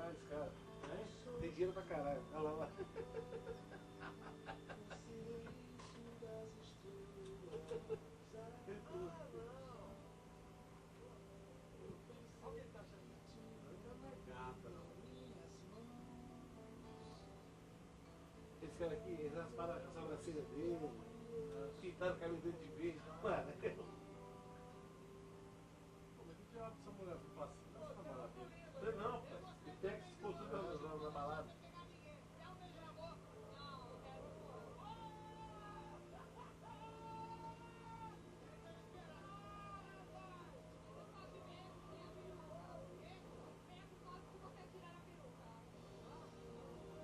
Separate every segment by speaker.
Speaker 1: demais, cara. Tem dinheiro pra caralho. Olha lá. Esse cara aqui, eles rasparam a sobrancelha dele, pintaram o cabelo dele de verde. Mano, como é que diabo essa mulher passa? Não, pai. Ele pega esse posto na balada.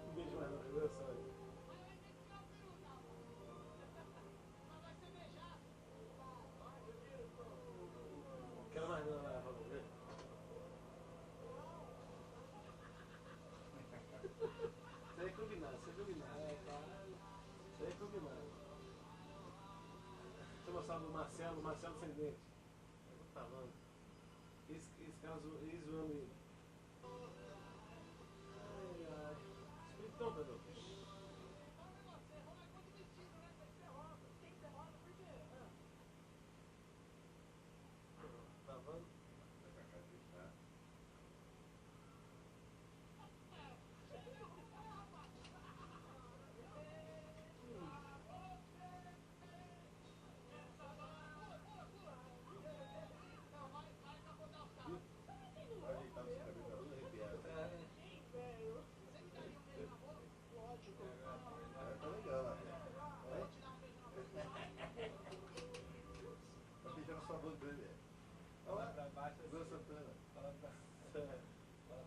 Speaker 1: Não beijo mais não, olha só aí. Quero mais não, vamos ver. Isso aí é combinado, isso é combinado. Isso aí é combinado. Deixa eu mostrar do Marcelo sem dente. Tá falando. Esse cara zoando ele. Ai, ai. Então, Pedro. Tá vendo? Tá legal, tá beijando sua boca dele. Olha pra baixo, Zé Santana. Fala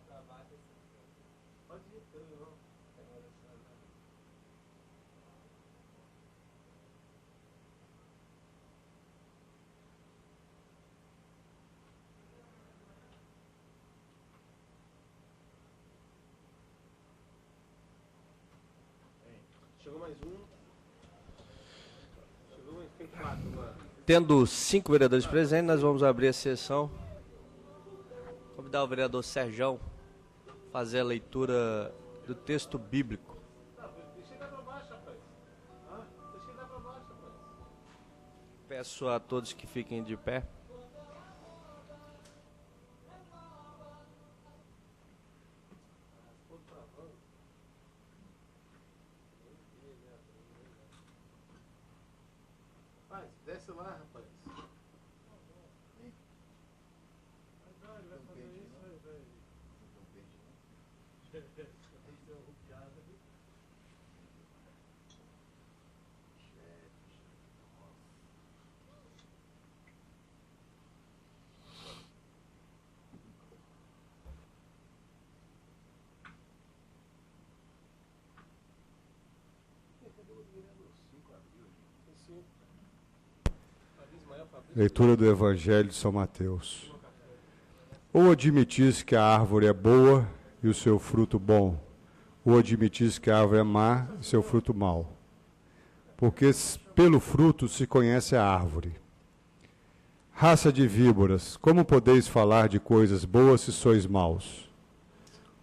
Speaker 1: pra baixo. Pode ir, não. Chegou mais um. Chegou em 4 agora.
Speaker 2: Tendo 5 vereadores presentes, nós vamos abrir a sessão. Convidar o vereador Serjão a fazer a leitura do texto bíblico.
Speaker 1: Deixa ele dar pra baixo, rapaz. Deixa ele dar pra baixo, rapaz.
Speaker 2: Peço a todos que fiquem de pé.
Speaker 1: Rapaz, desce lá, rapaz. Não, ele vai fazer isso, velho. Esse é o piada.
Speaker 3: Leitura do Evangelho de São Mateus. Ou admitis que a árvore é boa e o seu fruto bom, ou admitis que a árvore é má e seu fruto mau. Porque pelo fruto se conhece a árvore. Raça de víboras, como podeis falar de coisas boas se sois maus?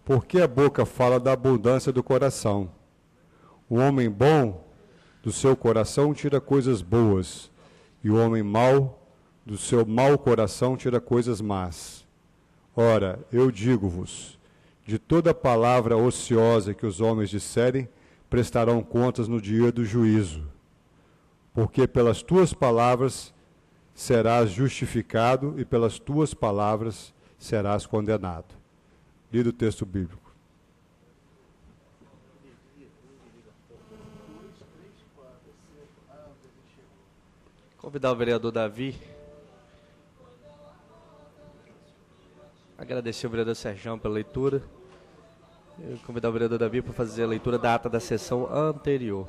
Speaker 3: Porque a boca fala da abundância do coração. O homem bom do seu coração tira coisas boas, e o homem mau do seu mau coração tira coisas más. Ora, eu digo-vos, de toda palavra ociosa que os homens disserem, prestarão contas no dia do juízo. Porque pelas tuas palavras serás justificado e pelas tuas palavras serás condenado. Lido o texto bíblico.
Speaker 2: Convidar o vereador Davi. Agradecer ao vereador Serjão pela leitura. Convidar o vereador Davi para fazer a leitura da ata da sessão anterior.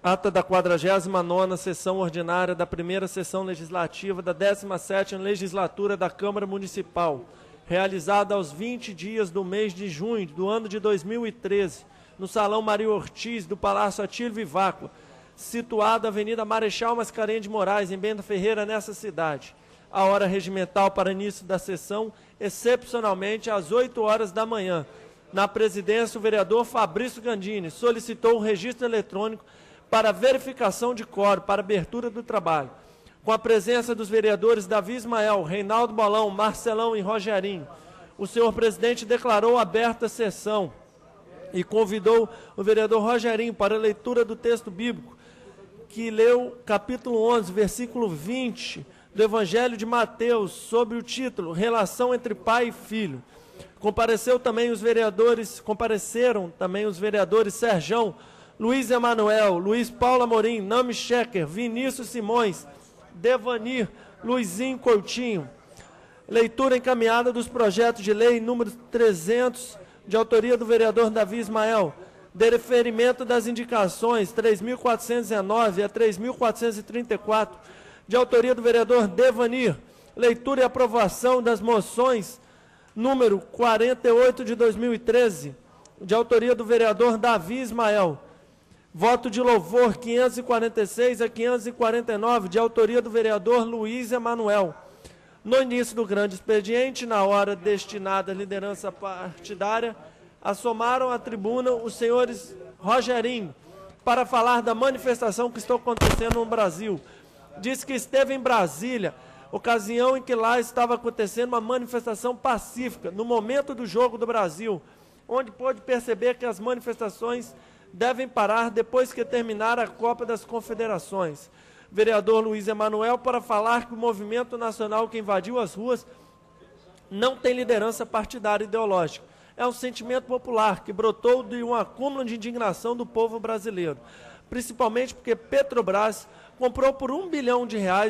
Speaker 2: Ata da 49ª sessão ordinária da primeira sessão legislativa da 17ª legislatura da Câmara Municipal, realizada aos 20 dias do mês de junho do ano de 2013, no Salão Maria Ortiz do Palácio Atílio Viváqua, situado na Avenida Marechal Mascarenhas de Moraes, em Bento Ferreira, nessa cidade. A hora regimental para início da sessão, excepcionalmente às 8 horas da manhã. Na presidência, o vereador Fabrício Gandini solicitou o registro eletrônico para verificação de quórum, para abertura do trabalho. Com a presença dos vereadores Davi Ismael, Reinaldo Bolão, Marcelão e Rogerinho, o senhor presidente declarou aberta a sessão e convidou o vereador Rogerinho para a leitura do texto bíblico, que leu capítulo 11, versículo 20 do Evangelho de Mateus, sobre o título Relação entre Pai e Filho. Compareceram também os vereadores Serjão, Luiz Emanuel, Luiz Paulo Amorim, Nami Schecker, Vinícius Simões, Devanir, Luizinho Coutinho. Leitura encaminhada dos projetos de lei número 300, de autoria do vereador Davi Ismael, deferimento das indicações 3.419 a 3.434, de autoria do vereador Devanir, leitura e aprovação das moções número 48 de 2013, de autoria do vereador Davi Ismael, voto de louvor 546 a 549, de autoria do vereador Luiz Emanuel. No início do grande expediente, na hora destinada à liderança partidária, assomaram à tribuna os senhores Rogerinho para falar da manifestação que está acontecendo no Brasil. Disse que esteve em Brasília, ocasião em que lá estava acontecendo uma manifestação pacífica, no momento do jogo do Brasil, onde pôde perceber que as manifestações devem parar depois que terminar a Copa das Confederações. Vereador Luiz Emanuel para falar que o movimento nacional que invadiu as ruas não tem liderança partidária ideológica. É um sentimento popular que brotou de um acúmulo de indignação do povo brasileiro, principalmente porque Petrobras comprou por R$1 bilhão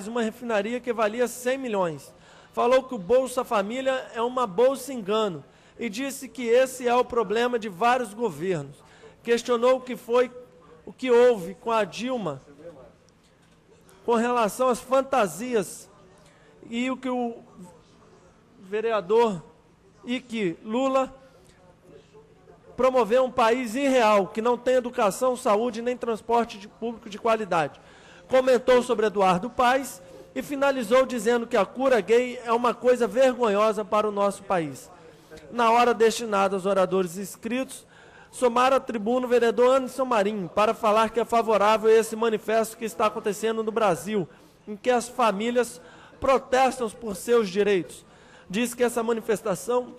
Speaker 2: uma refinaria que valia 100 milhões. Falou que o Bolsa Família é uma bolsa engano e disse que esse é o problema de vários governos. Questionou o que houve com a Dilma com relação às fantasias e o que o vereador Ike Lula promoveu um país irreal, que não tem educação, saúde nem transporte público de qualidade. Comentou sobre Eduardo Paes e finalizou dizendo que a cura gay é uma coisa vergonhosa para o nosso país. Na hora destinada aos oradores inscritos, somaram à tribuna o vereador Anderson Marinho para falar que é favorável a esse manifesto que está acontecendo no Brasil, em que as famílias protestam por seus direitos. Diz que essa manifestação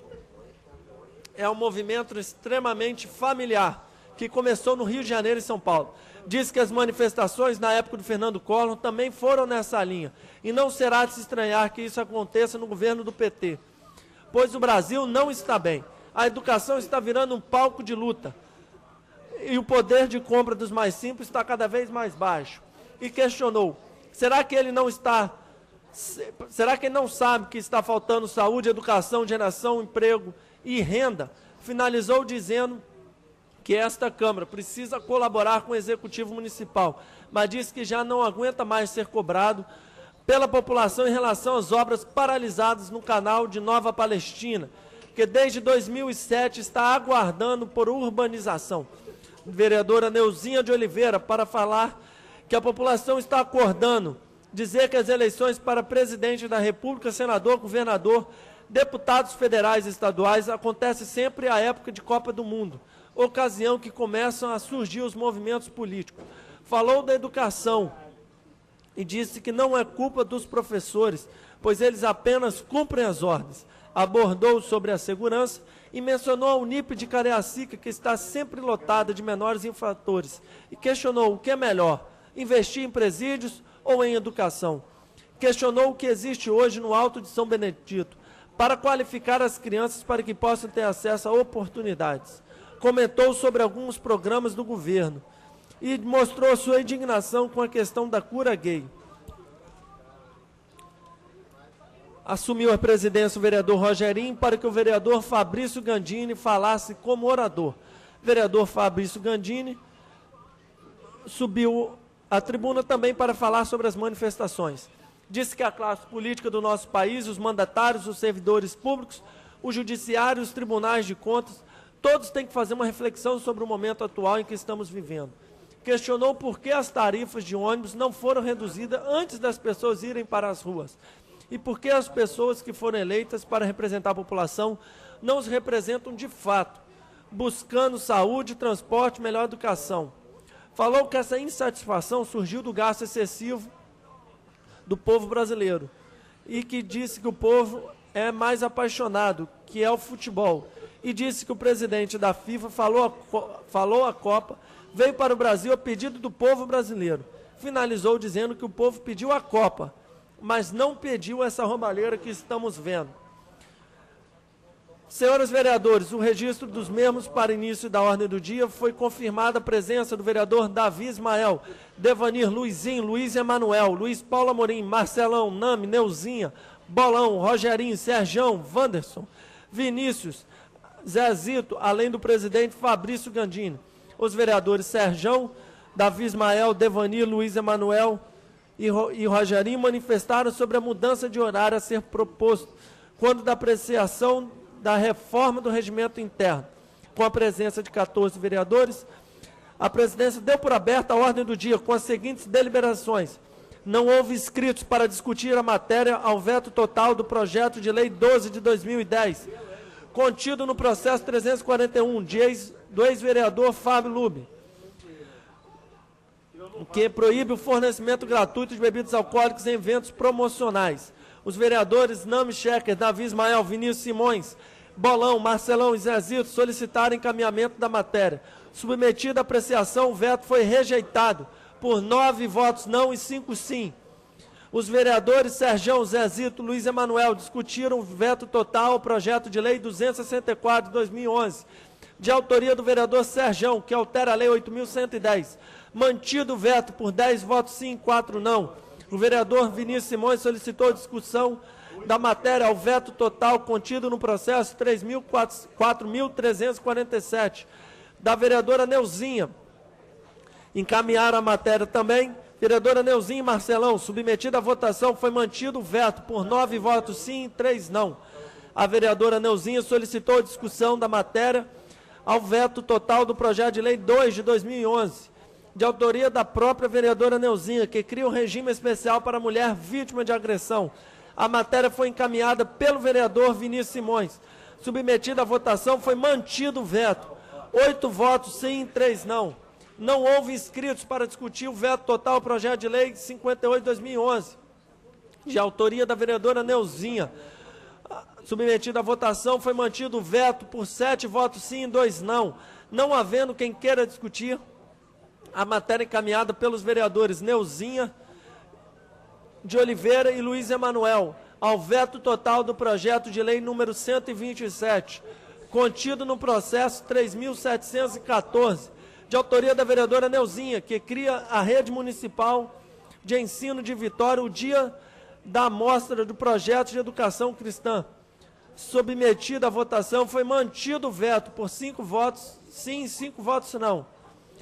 Speaker 2: é um movimento extremamente familiar, que começou no Rio de Janeiro e São Paulo. Diz que as manifestações na época do Fernando Collor também foram nessa linha, e não será de se estranhar que isso aconteça no governo do PT, pois o Brasil não está bem. A educação está virando um palco de luta, e o poder de compra dos mais simples está cada vez mais baixo. E questionou, será que ele não sabe que está faltando saúde, educação, geração, emprego e renda? Finalizou dizendo que esta Câmara precisa colaborar com o Executivo Municipal, mas disse que já não aguenta mais ser cobrado pela população em relação às obras paralisadas no canal de Nova Palestina, que desde 2007 está aguardando por urbanização. Vereadora Neuzinha de Oliveira para falar que a população está acordando, dizer que as eleições para presidente da República, senador, governador, deputados federais e estaduais acontecem sempre à época de Copa do Mundo, ocasião que começam a surgir os movimentos políticos. Falou da educação e disse que não é culpa dos professores, pois eles apenas cumprem as ordens. Abordou sobre a segurança e mencionou a Unip de Cariacica, que está sempre lotada de menores infratores, e questionou o que é melhor, investir em presídios ou em educação. Questionou o que existe hoje no Alto de São Benedito, para qualificar as crianças para que possam ter acesso a oportunidades. Comentou sobre alguns programas do governo e mostrou sua indignação com a questão da cura gay. Assumiu a presidência o vereador Rogerinho para que o vereador Fabrício Gandini falasse como orador. O vereador Fabrício Gandini subiu à tribuna também para falar sobre as manifestações. Disse que a classe política do nosso país, os mandatários, os servidores públicos, o judiciário, os tribunais de contas, todos têm que fazer uma reflexão sobre o momento atual em que estamos vivendo. questionou por que as tarifas de ônibus não foram reduzidas antes das pessoas irem para as ruas e por que as pessoas que foram eleitas para representar a população não os representam de fato, buscando saúde, transporte, melhor educação. Falou que essa insatisfação surgiu do gasto excessivo do povo brasileiro e que disse que o povo é mais apaixonado, que é o futebol. E disse que o presidente da FIFA falou a Copa, veio para o Brasil a pedido do povo brasileiro. Finalizou dizendo que o povo pediu a Copa, mas não pediu essa roubalheira que estamos vendo. Senhores vereadores, o registro dos membros para início da ordem do dia foi confirmada a presença do vereador Davi Ismael, Devanir, Luizinho, Luiz Emanuel, Luiz Paulo Amorim, Marcelão, Nami, Neuzinha, Bolão, Rogerinho, Serjão, Wanderson, Vinícius, Zezito, além do presidente Fabrício Gandini. Os vereadores Serjão, Davi Ismael, Devanir, Luiz Emanuel e Rogerinho manifestaram sobre a mudança de horário a ser proposto quando da apreciação da reforma do regimento interno. Com a presença de 14 vereadores, a presidência deu por aberta a ordem do dia com as seguintes deliberações. Não houve inscritos para discutir a matéria ao veto total do projeto de lei 12 de 2010, contido no processo 341 do ex-vereador Fábio Lube, que proíbe o fornecimento gratuito de bebidas alcoólicas em eventos promocionais. Os vereadores Nami Checker, Davi Ismael, Vinícius Simões, Bolão, Marcelão e Zezito solicitaram encaminhamento da matéria. Submetida à apreciação, o veto foi rejeitado por 9 votos não e 5 sim. Os vereadores Serjão, Zezito e Luiz Emanuel discutiram o veto total ao projeto de lei 264 de 2011, de autoria do vereador Serjão, que altera a lei 8.110. Mantido o veto por 10 votos sim e 4 não. O vereador Vinícius Simões solicitou discussão da matéria ao veto total contido no processo 4.347, da vereadora Neuzinha. Encaminharam a matéria também. Vereadora Neuzinha e Marcelão, submetida à votação, foi mantido o veto por 9 votos sim e 3 não. A vereadora Neuzinha solicitou discussão da matéria ao veto total do projeto de lei 2 de 2011, de autoria da própria vereadora Neuzinha, que cria um regime especial para a mulher vítima de agressão. A matéria foi encaminhada pelo vereador Vinícius Simões. Submetida à votação, foi mantido o veto. 8 votos sim e 3 não. Não houve inscritos para discutir o veto total ao projeto de lei 58 de 2011, de autoria da vereadora Neuzinha. Submetida à votação, foi mantido o veto por 7 votos sim e 2 não. Não havendo quem queira discutir, a matéria encaminhada pelos vereadores Neuzinha de Oliveira e Luiz Emanuel, ao veto total do projeto de lei número 127, contido no processo 3.714, de autoria da vereadora Neuzinha, que cria a rede municipal de ensino de Vitória, o dia da mostra do projeto de educação cristã. Submetida à votação, foi mantido o veto por 5 votos sim e 5 votos não.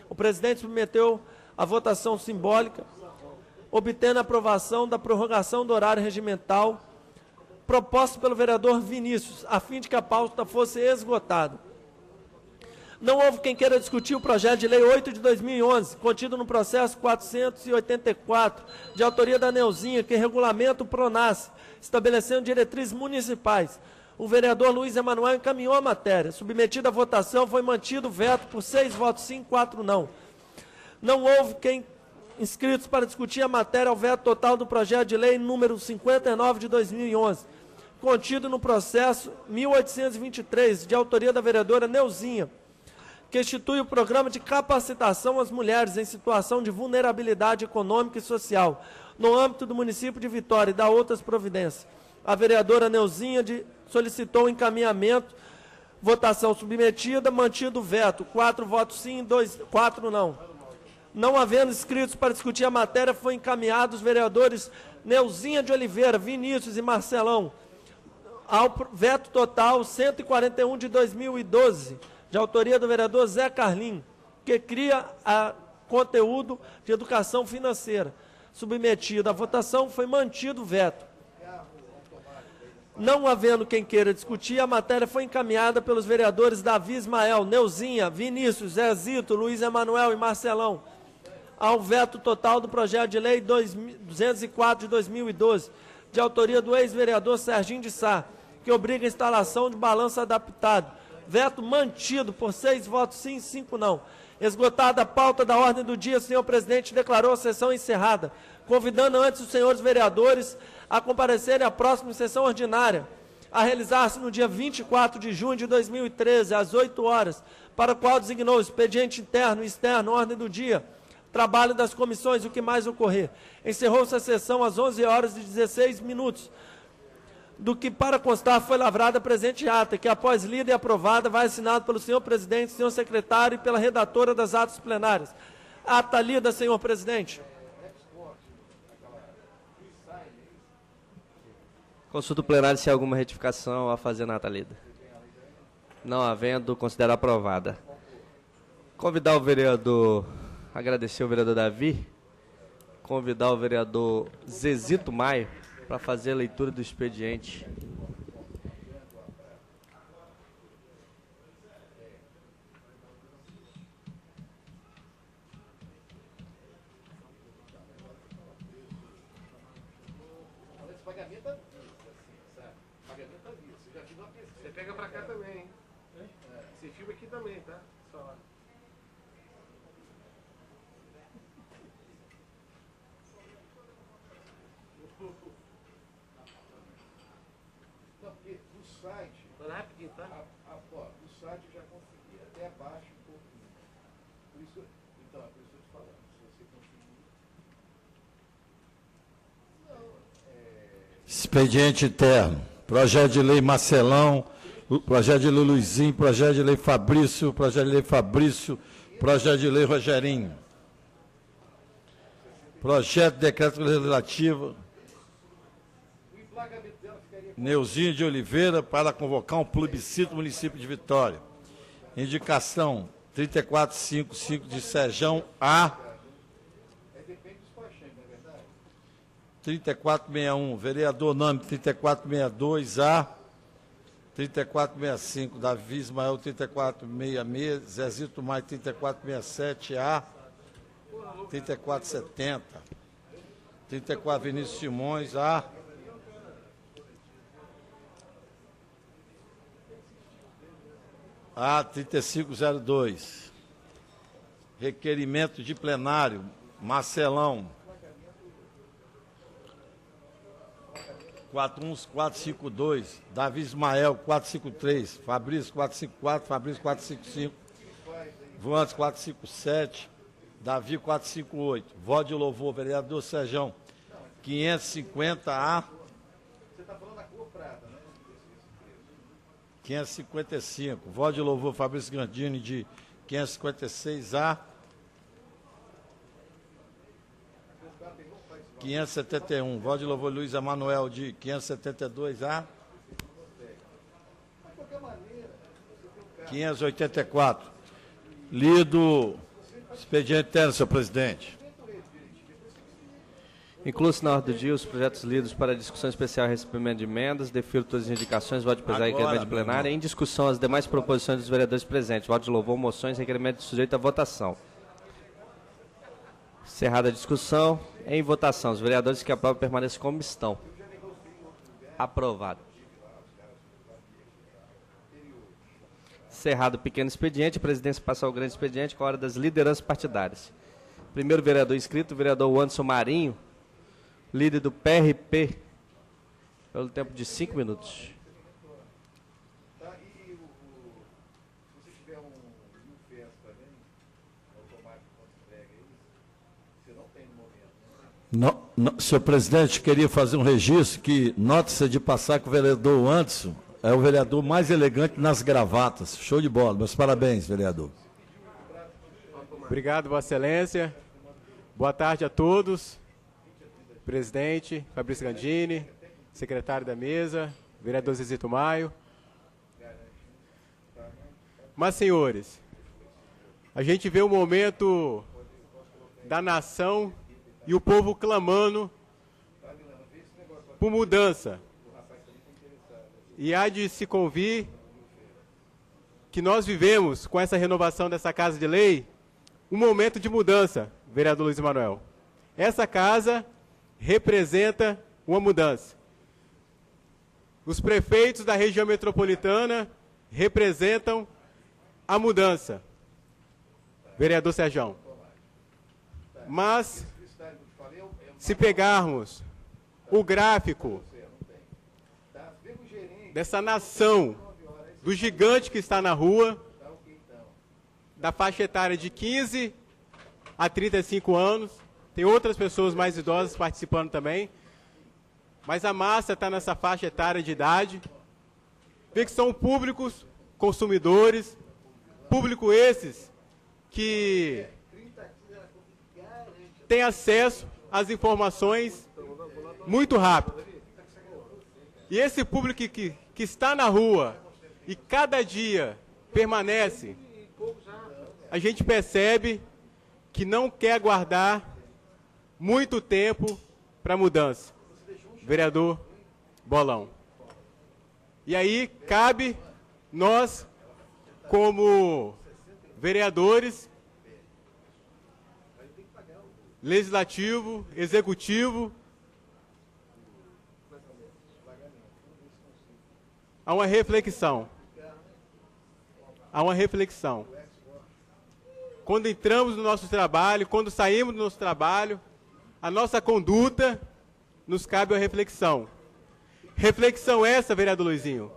Speaker 2: O presidente submeteu a votação simbólica, obtendo a aprovação da prorrogação do horário regimental proposta pelo vereador Vinícius, a fim de que a pauta fosse esgotada. Não houve quem queira discutir o projeto de lei 8 de 2011, contido no processo 484, de autoria da Neuzinha, que regulamenta o PRONASSE, estabelecendo diretrizes municipais. O vereador Luiz Emanuel encaminhou a matéria. Submetida à votação, foi mantido o veto por 6 votos sim, 4 não. Não houve quem inscritos para discutir a matéria ao veto total do projeto de lei número 59 de 2011, contido no processo 1823, de autoria da vereadora Neuzinha, que institui o programa de capacitação às mulheres em situação de vulnerabilidade econômica e social, no âmbito do município de Vitória e da outras providências. A vereadora Neuzinha solicitou o encaminhamento, votação submetida, mantido o veto, 4 votos sim, 4 não. Não havendo inscritos para discutir a matéria, foi encaminhado os vereadores Neuzinha de Oliveira, Vinícius e Marcelão, ao veto total 141 de 2012, de autoria do vereador Zé Carlinho, que cria conteúdo de educação financeira. Submetido à votação, foi mantido o veto. Não havendo quem queira discutir, a matéria foi encaminhada pelos vereadores Davi Ismael, Neuzinha, Vinícius, Zezito, Luiz Emanuel e Marcelão, ao veto total do projeto de lei 204 de 2012, de autoria do ex-vereador Serginho de Sá, que obriga a instalação de balanço adaptado. Veto mantido por 6 votos sim e 5 não. Esgotada a pauta da ordem do dia, o senhor presidente declarou a sessão encerrada, convidando antes os senhores vereadores a comparecerem à próxima sessão ordinária, a realizar-se no dia 24 de junho de 2013, às 8 horas, para o qual designou o expediente interno e externo, ordem do dia, trabalho das comissões, o que mais ocorrer. Encerrou-se a sessão às 11 horas e 16 minutos, do que para constar foi lavrada a presente ata, que após lida e aprovada vai assinado pelo senhor presidente, senhor secretário e pela redatora das atas plenárias. Ata lida, senhor presidente.
Speaker 4: Consulta o plenário se há alguma retificação a fazer na ata lida. Não havendo, considero aprovada. Convidar o vereador, agradecer ao vereador Davi, convidar o vereador Zezito Maio para fazer a leitura do expediente.
Speaker 1: Você pega pra cá também, hein? Você filma aqui também, tá? Só.
Speaker 5: Não, porque no site,
Speaker 1: Manda rapidinho, tá?
Speaker 5: no site eu já consegui, até abaixo um pouquinho. Por isso, então, é por isso que eu estou falando, se você conseguir.
Speaker 6: Expediente interno. Projeto de lei Marcelão, projeto de lei Luizinho, projeto de lei Fabrício, projeto de lei Fabrício, projeto de lei Rogerinho. Projeto de decreto legislativo Neuzinho de Oliveira para convocar um plebiscito no município de Vitória. Indicação 3455 de Serjão A. 3461, vereador nome 3462A, 3465, Davi Ismael 3466, Zezito Maio 3467A, 3470, 34 Vinícius Simões A, A 3502, requerimento de plenário, Marcelão 452, Davi Ismael 453, Fabrício 454, Fabrício 455, Voantes 457, Davi 458, voto de louvor, vereador Serjão 550A.
Speaker 5: Você está falando da cor prata, né?
Speaker 6: 555, voto de louvor, Fabrício Grandini de 556A. 571, voto de louvor Luiz Emanuel de 572A. 584. Lido expediente interno, senhor presidente.
Speaker 4: Inclui-se na ordem do dia os projetos lidos para discussão especial e recebimento de emendas. Defiro todas as indicações, voto de pesar e requerimento de plenária. Em discussão, as demais proposições dos vereadores presentes. Voto de louvor, moções, requerimento sujeito à votação. Encerrada a discussão, em votação. Os vereadores que aprovam permaneçam como estão. Aprovado. Encerrado o pequeno expediente, a presidência passa ao grande expediente com a hora das lideranças partidárias. Primeiro vereador inscrito, o vereador Anderson Marinho, líder do PRP, pelo tempo de 5 minutos.
Speaker 5: Tá, e se você tiver um UFES também, automático quando entrega isso, você não tem no momento.
Speaker 6: Não, senhor presidente, queria fazer um registro que, nota-se de passar que o vereador Anderson é o vereador mais elegante nas gravatas. Show de bola. Meus parabéns, vereador.
Speaker 7: Obrigado, Vossa Excelência. Boa tarde a todos. Presidente Fabrício Grandini, secretário da mesa, vereador Zezito Maio. Mas, senhores, a gente vê o momento da nação e o povo clamando por mudança. E há de se convir que nós vivemos, com essa renovação dessa Casa de Lei, um momento de mudança, vereador Luiz Emanuel. Essa casa representa uma mudança. Os prefeitos da região metropolitana representam a mudança, vereador Serjão. Mas, se pegarmos o gráfico dessa nação, do gigante que está na rua, da faixa etária de 15 a 35 anos, tem outras pessoas mais idosas participando também, mas a massa está nessa faixa etária de idade, vê que são públicos consumidores, público esses que têm acesso às informações muito rápido. E esse público que está na rua e cada dia permanece, a gente percebe que não quer aguardar muito tempo para mudança. Vereador Bolão. E aí cabe nós, como vereadores, legislativo, executivo, a uma reflexão. Há uma reflexão. Quando entramos no nosso trabalho, quando saímos do nosso trabalho, a nossa conduta nos cabe a reflexão. Reflexão essa, vereador Luizinho,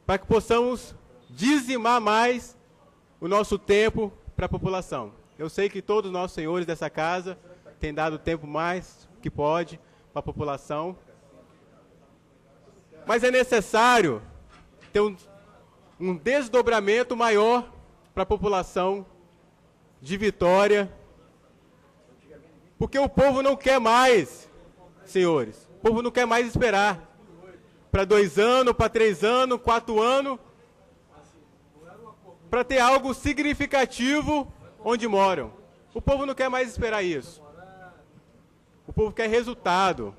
Speaker 7: para que possamos dizimar mais o nosso tempo para a população. Eu sei que todos os nossos senhores dessa casa têm dado o tempo mais que pode para a população, mas é necessário ter um desdobramento maior para a população de Vitória, porque o povo não quer mais, senhores, o povo não quer mais esperar para 2 anos, para 3 anos, 4 anos, para ter algo significativo onde moram. O povo não quer mais esperar isso. O povo quer resultado.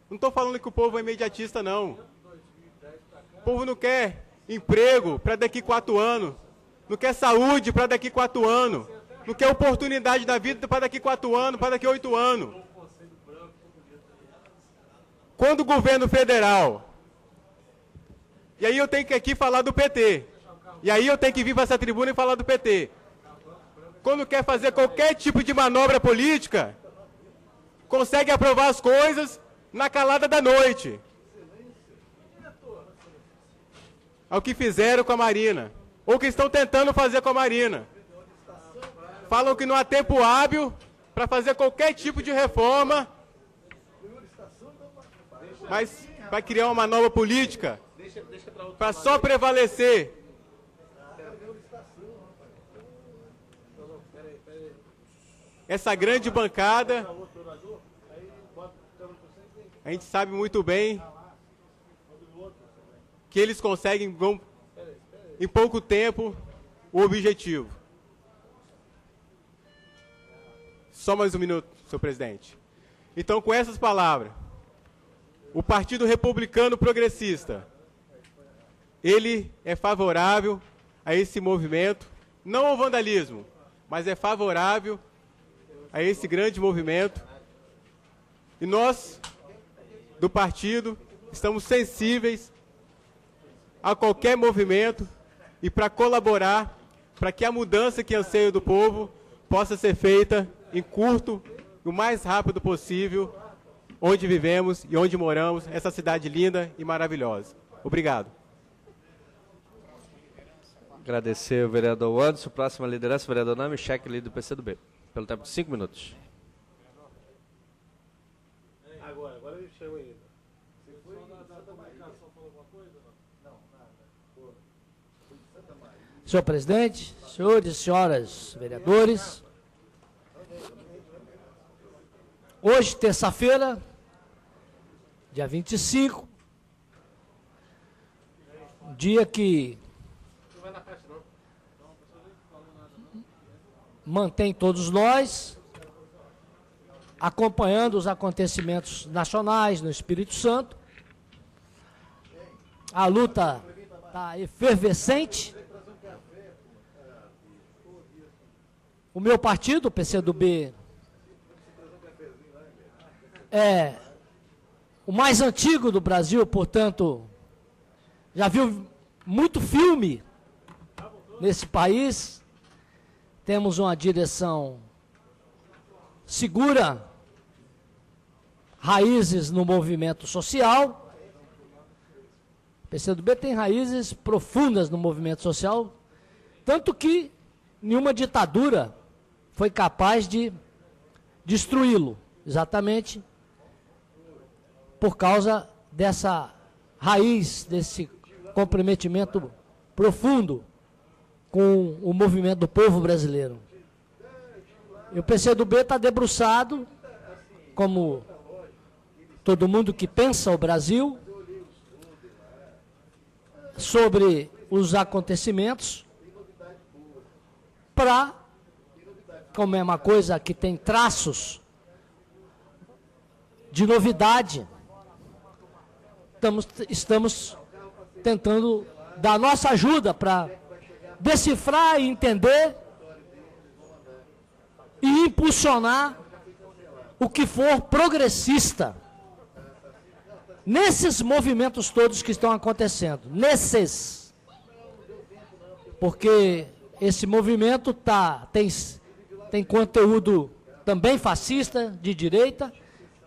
Speaker 7: Não estou falando que o povo é imediatista, não. O povo não quer emprego para daqui 4 anos. Não quer saúde para daqui 4 anos. Não quer oportunidade da vida para daqui 4 anos, para daqui 8 anos. Quando o governo federal, e aí eu tenho que aqui falar do PT, e aí eu tenho que vir para essa tribuna e falar do PT. Quando quer fazer qualquer tipo de manobra política, consegue aprovar as coisas na calada da noite. É o que fizeram com a Marina, ou que estão tentando fazer com a Marina. Falam que não há tempo hábil para fazer qualquer tipo de reforma, mas vai criar uma nova política para só prevalecer. Essa grande bancada, a gente sabe muito bem que eles conseguem, em pouco tempo, o objetivo. Só mais um minuto, senhor presidente. Então, com essas palavras, o Partido Republicano Progressista, ele é favorável a esse movimento, não ao vandalismo, mas é favorável a esse grande movimento. E nós, do partido, estamos sensíveis a qualquer movimento e para colaborar para que a mudança que anseia do povo possa ser feita em curto e o mais rápido possível, onde vivemos e onde moramos, essa cidade linda e maravilhosa. Obrigado.
Speaker 4: Agradecer o vereador Anderson. Próxima liderança, o vereador Nami Cheque, líder do PCdoB. Pelo tempo de 5 minutos.
Speaker 1: Agora ele chama ainda.
Speaker 8: Senhor presidente, senhores e senhoras vereadores, hoje, terça-feira, dia 25, dia que mantém todos nós acompanhando os acontecimentos nacionais no Espírito Santo. A luta está efervescente o meu partido, o PCdoB, é o mais antigo do Brasil, portanto, já viu muito filme nesse país. Temos uma direção segura, raízes no movimento social. O PCdoB tem raízes profundas no movimento social, tanto que nenhuma ditadura foi capaz de destruí-lo, exatamente por causa dessa raiz, desse comprometimento profundo com o movimento do povo brasileiro. E o PCdoB está debruçado, como todo mundo que pensa o Brasil, sobre os acontecimentos, para, como é uma coisa que tem traços de novidade, estamos tentando dar nossa ajuda para decifrar e entender e impulsionar o que for progressista nesses movimentos todos que estão acontecendo, porque esse movimento tem conteúdo também fascista, de direita,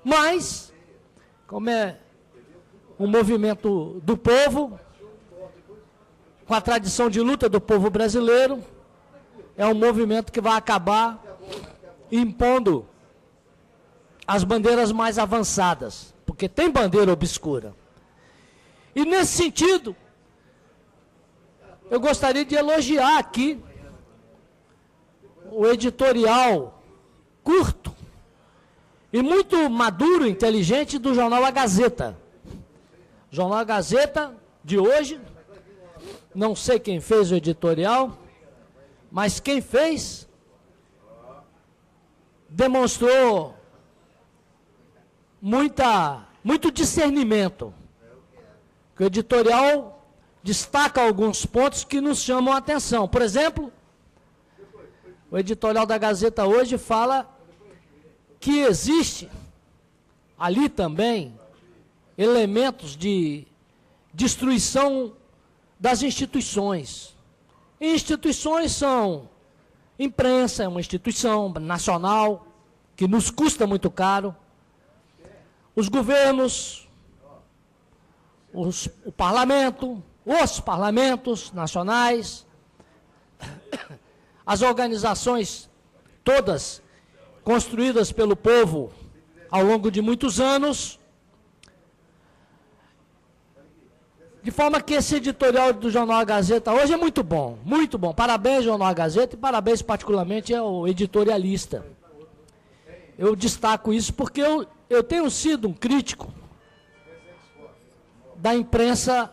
Speaker 8: mas, como é um movimento do povo, com a tradição de luta do povo brasileiro, é um movimento que vai acabar impondo as bandeiras mais avançadas, porque tem bandeira obscura. E nesse sentido, eu gostaria de elogiar aqui o editorial curto e muito maduro, inteligente do jornal A Gazeta. O jornal A Gazeta de hoje, não sei quem fez o editorial, mas quem fez demonstrou muito discernimento. O editorial destaca alguns pontos que nos chamam a atenção. Por exemplo, o editorial da Gazeta hoje fala que existe ali também elementos de destruição das instituições. Instituições são, imprensa é uma instituição nacional que nos custa muito caro, os governos, o parlamento, os parlamentos nacionais, as organizações todas construídas pelo povo ao longo de muitos anos, de forma que esse editorial do Jornal A Gazeta hoje é muito bom, muito bom. Parabéns, Jornal A Gazeta, e parabéns particularmente ao editorialista. Eu destaco isso porque eu tenho sido um crítico da imprensa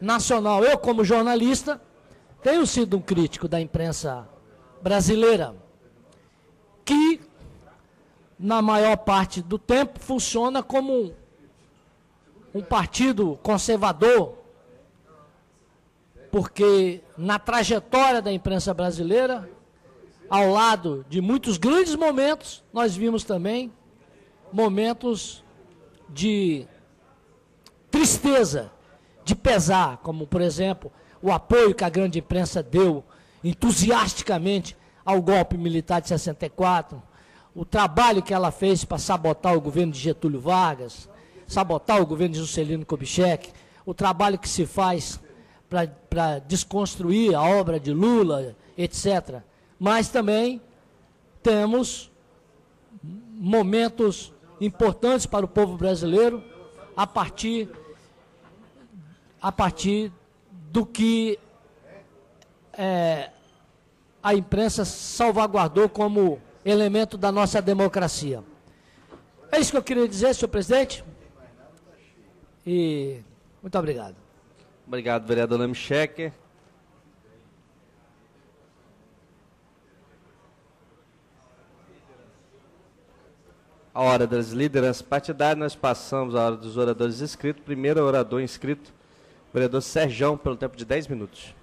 Speaker 8: nacional. Eu, como jornalista, tenho sido um crítico da imprensa brasileira, que, na maior parte do tempo, funciona como um partido conservador, porque na trajetória da imprensa brasileira, ao lado de muitos grandes momentos, nós vimos também momentos de tristeza, de pesar, como, por exemplo, o apoio que a grande imprensa deu entusiasticamente ao golpe militar de 64, o trabalho que ela fez para sabotar o governo de Getúlio Vargas, sabotar o governo de Juscelino Kubitschek, o trabalho que se faz para desconstruir a obra de Lula, etc. Mas também temos momentos importantes para o povo brasileiro a partir do que a imprensa salvaguardou como elemento da nossa democracia. É isso que eu queria dizer, senhor presidente. E muito obrigado.
Speaker 4: Obrigado, vereador Nami Shecker. A hora das lideranças partidárias, nós passamos a hora dos oradores inscritos. Primeiro orador inscrito, vereador Serjão, pelo tempo de 10 minutos.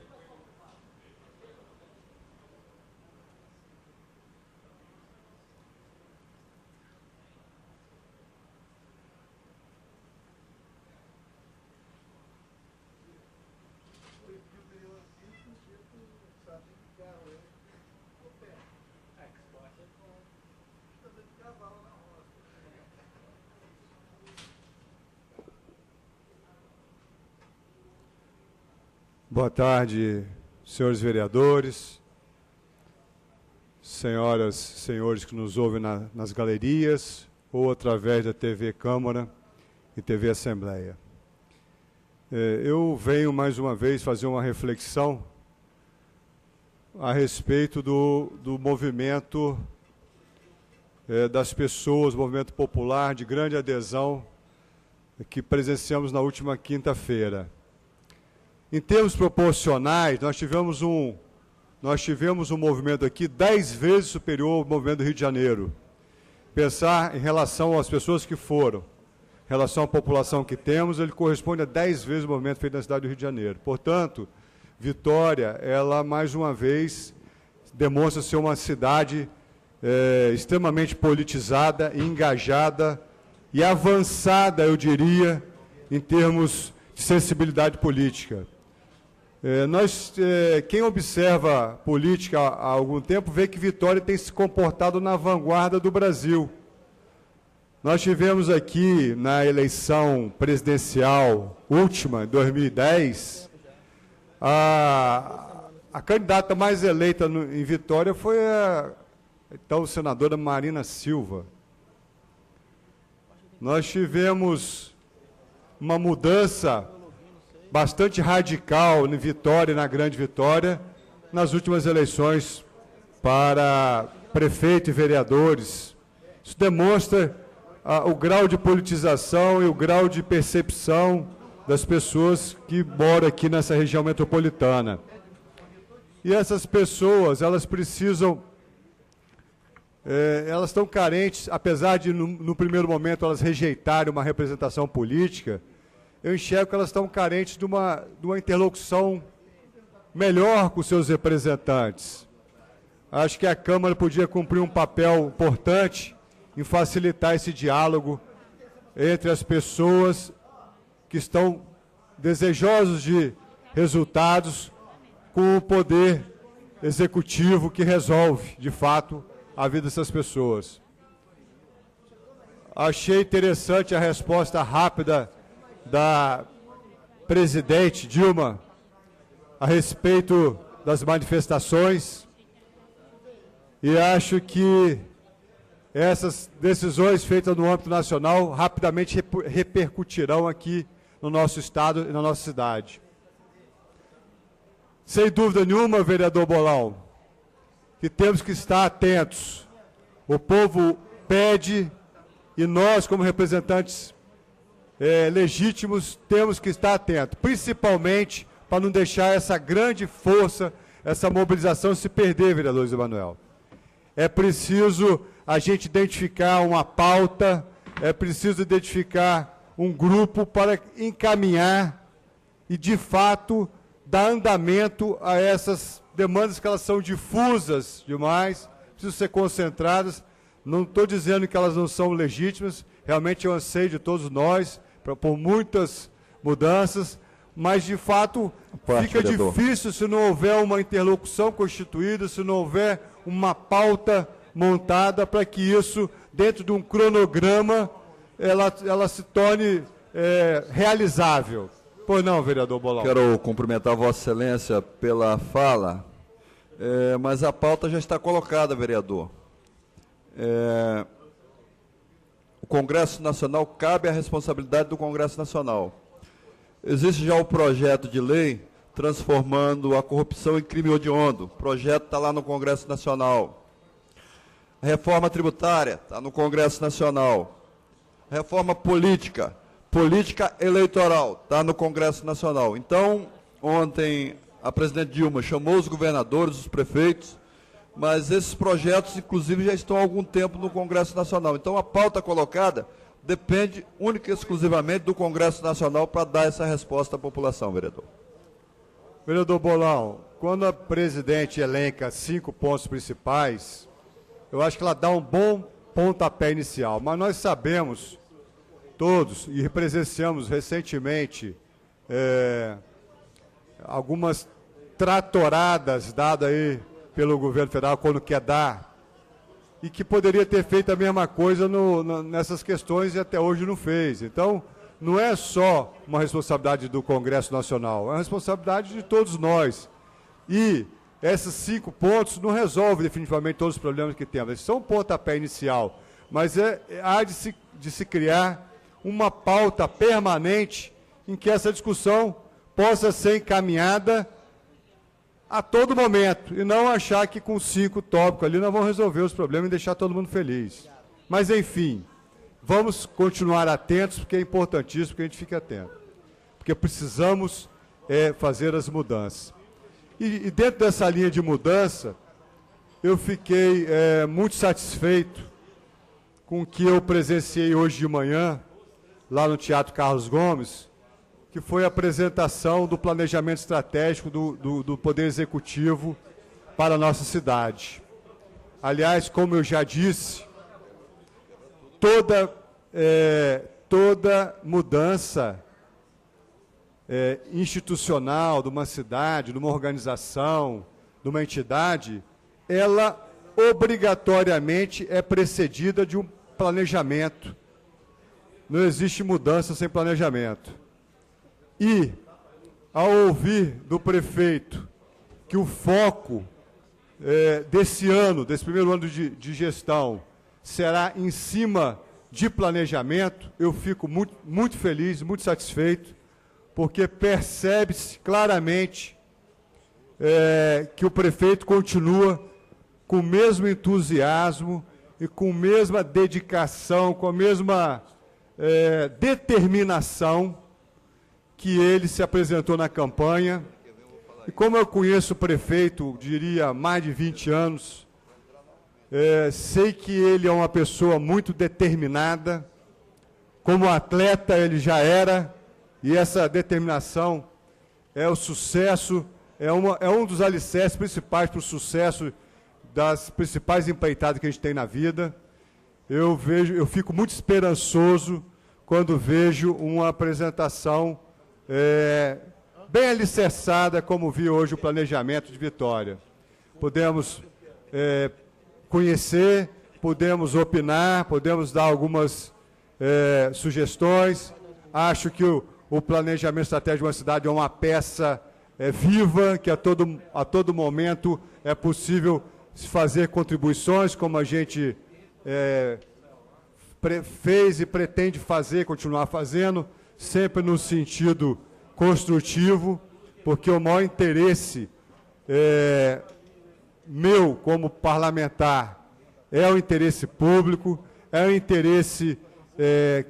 Speaker 3: Boa tarde, senhores vereadores, senhoras e senhores que nos ouvem nas galerias ou através da TV Câmara e TV Assembleia. Eu venho mais uma vez fazer uma reflexão a respeito do movimento das pessoas, movimento popular de grande adesão que presenciamos na última quinta-feira. Em termos proporcionais, nós tivemos um movimento aqui 10 vezes superior ao movimento do Rio de Janeiro. Pensar em relação às pessoas que foram, em relação à população que temos, ele corresponde a 10 vezes o movimento feito na cidade do Rio de Janeiro. Portanto, Vitória, ela mais uma vez demonstra ser uma cidade extremamente politizada, engajada e avançada, eu diria, em termos de sensibilidade política. Quem observa política há algum tempo vê que Vitória tem se comportado na vanguarda do Brasil. Nós tivemos aqui, na eleição presidencial última, em 2010, a candidata mais eleita em Vitória foi a então senadora Marina Silva. Nós tivemos uma mudança bastante radical em Vitória, na Grande Vitória, nas últimas eleições para prefeito e vereadores. Isso demonstra o grau de politização e o grau de percepção das pessoas que moram aqui nessa região metropolitana. E essas pessoas, elas precisam, elas estão carentes, apesar de no primeiro momento elas rejeitarem uma representação política, eu enxergo que elas estão carentes de uma interlocução melhor com seus representantes. Acho que a Câmara podia cumprir um papel importante em facilitar esse diálogo entre as pessoas que estão desejosos de resultados com o poder executivo que resolve, de fato, a vida dessas pessoas. Achei interessante a resposta rápida da presidente Dilma a respeito das manifestações e acho que essas decisões feitas no âmbito nacional rapidamente repercutirão aqui no nosso estado e na nossa cidade. Sem dúvida nenhuma, vereador Bolão, que temos que estar atentos. O povo pede e nós, como representantes legítimos, temos que estar atentos, principalmente para não deixar essa grande força, essa mobilização se perder, vereador José Manuel. É preciso a gente identificar uma pauta, é preciso identificar um grupo para encaminhar e, de fato, dar andamento a essas demandas que elas são difusas demais, precisam ser concentradas. Não estou dizendo que elas não são legítimas, realmente é um anseio de todos nós, por muitas mudanças, mas, de fato, fica difícil se não houver uma interlocução constituída, se não houver uma pauta montada para que isso, dentro de um cronograma, ela se torne realizável. Pois não, vereador Bolão?
Speaker 6: Quero cumprimentar Vossa Excelência pela fala, mas a pauta já está colocada, vereador. O Congresso Nacional, cabe a responsabilidade do Congresso Nacional. Existe já o projeto de lei transformando a corrupção em crime hediondo. O projeto está lá no Congresso Nacional. A reforma tributária está no Congresso Nacional. A reforma política eleitoral está no Congresso Nacional. Então, ontem a presidente Dilma chamou os governadores, os prefeitos, mas esses projetos, inclusive, já estão há algum tempo no Congresso Nacional. Então, a pauta colocada depende única e exclusivamente do Congresso Nacional para dar essa resposta à população, vereador.
Speaker 3: Vereador Bolão, quando a presidente elenca 5 pontos principais, eu acho que ela dá um bom pontapé inicial, mas nós sabemos todos, e presenciamos recentemente algumas tratoradas dadas aí pelo governo federal quando quer dar, e que poderia ter feito a mesma coisa nessas questões e até hoje não fez. Então, não é só uma responsabilidade do Congresso Nacional, é uma responsabilidade de todos nós. E esses 5 pontos não resolvem definitivamente todos os problemas que temos. Eles são um pontapé inicial, mas há de se criar uma pauta permanente em que essa discussão possa ser encaminhada a todo momento, e não achar que com 5 tópicos ali nós vamos resolver os problemas e deixar todo mundo feliz. Mas, enfim, vamos continuar atentos, porque é importantíssimo que a gente fique atento. Porque precisamos fazer as mudanças. E dentro dessa linha de mudança, eu fiquei muito satisfeito com o que eu presenciei hoje de manhã, lá no Teatro Carlos Gomes, que foi a apresentação do planejamento estratégico do Poder Executivo para a nossa cidade. Aliás, como eu já disse, toda mudança institucional de uma cidade, de uma organização, de uma entidade, ela obrigatoriamente é precedida de um planejamento. Não existe mudança sem planejamento. E, ao ouvir do prefeito que o foco desse ano, desse primeiro ano de gestão, será em cima de planejamento, eu fico muito, muito feliz, muito satisfeito, porque percebe-se claramente que o prefeito continua com o mesmo entusiasmo e com a mesma dedicação, com a mesma determinação que ele se apresentou na campanha. E como eu conheço o prefeito, diria, há mais de 20 anos, sei que ele é uma pessoa muito determinada, como atleta ele já era, e essa determinação é o sucesso, é um dos alicerces principais para o sucesso das principais empreitadas que a gente tem na vida. Eu fico muito esperançoso quando vejo uma apresentação bem alicerçada, como vi hoje o planejamento de Vitória. Podemos conhecer, podemos opinar, podemos dar algumas sugestões. Acho que o planejamento estratégico de uma cidade é uma peça viva, que a todo momento é possível se fazer contribuições, como a gente fez e pretende fazer, continuar fazendo, sempre no sentido construtivo, porque o maior interesse meu como parlamentar é o interesse público, é o interesse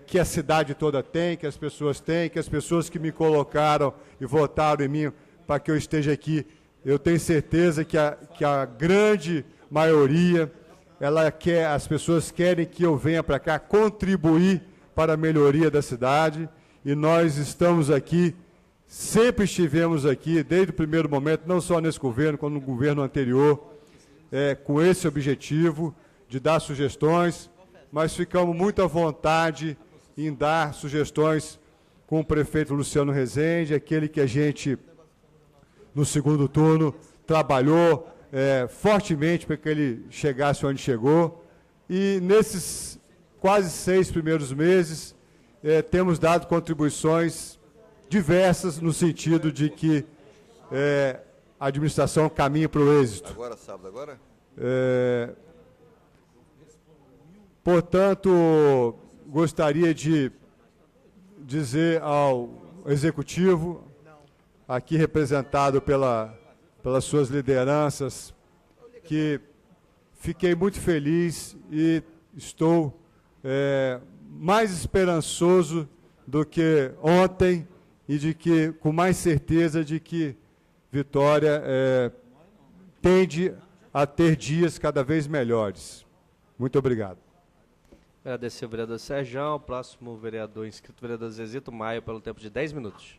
Speaker 3: que a cidade toda tem, que as pessoas têm, que as pessoas que me colocaram e votaram em mim para que eu esteja aqui, eu tenho certeza que a grande maioria, as pessoas querem que eu venha para cá contribuir para a melhoria da cidade, e nós estamos aqui, sempre estivemos aqui, desde o primeiro momento, não só nesse governo, como no governo anterior, com esse objetivo de dar sugestões, mas ficamos muito à vontade em dar sugestões com o prefeito Luciano Rezende, aquele que a gente, no segundo turno, trabalhou fortemente para que ele chegasse onde chegou. E nesses quase 6 primeiros meses, temos dado contribuições diversas no sentido de que a administração caminha para o êxito.
Speaker 6: Agora, sábado, agora?
Speaker 3: Portanto, gostaria de dizer ao Executivo, aqui representado pelas suas lideranças, que fiquei muito feliz e estou mais esperançoso do que ontem e de que, com mais certeza de que Vitória tende a ter dias cada vez melhores. Muito obrigado.
Speaker 4: Agradecer o vereador Serjão. O próximo vereador inscrito, o vereador Zezito Maio, pelo tempo de 10 minutos.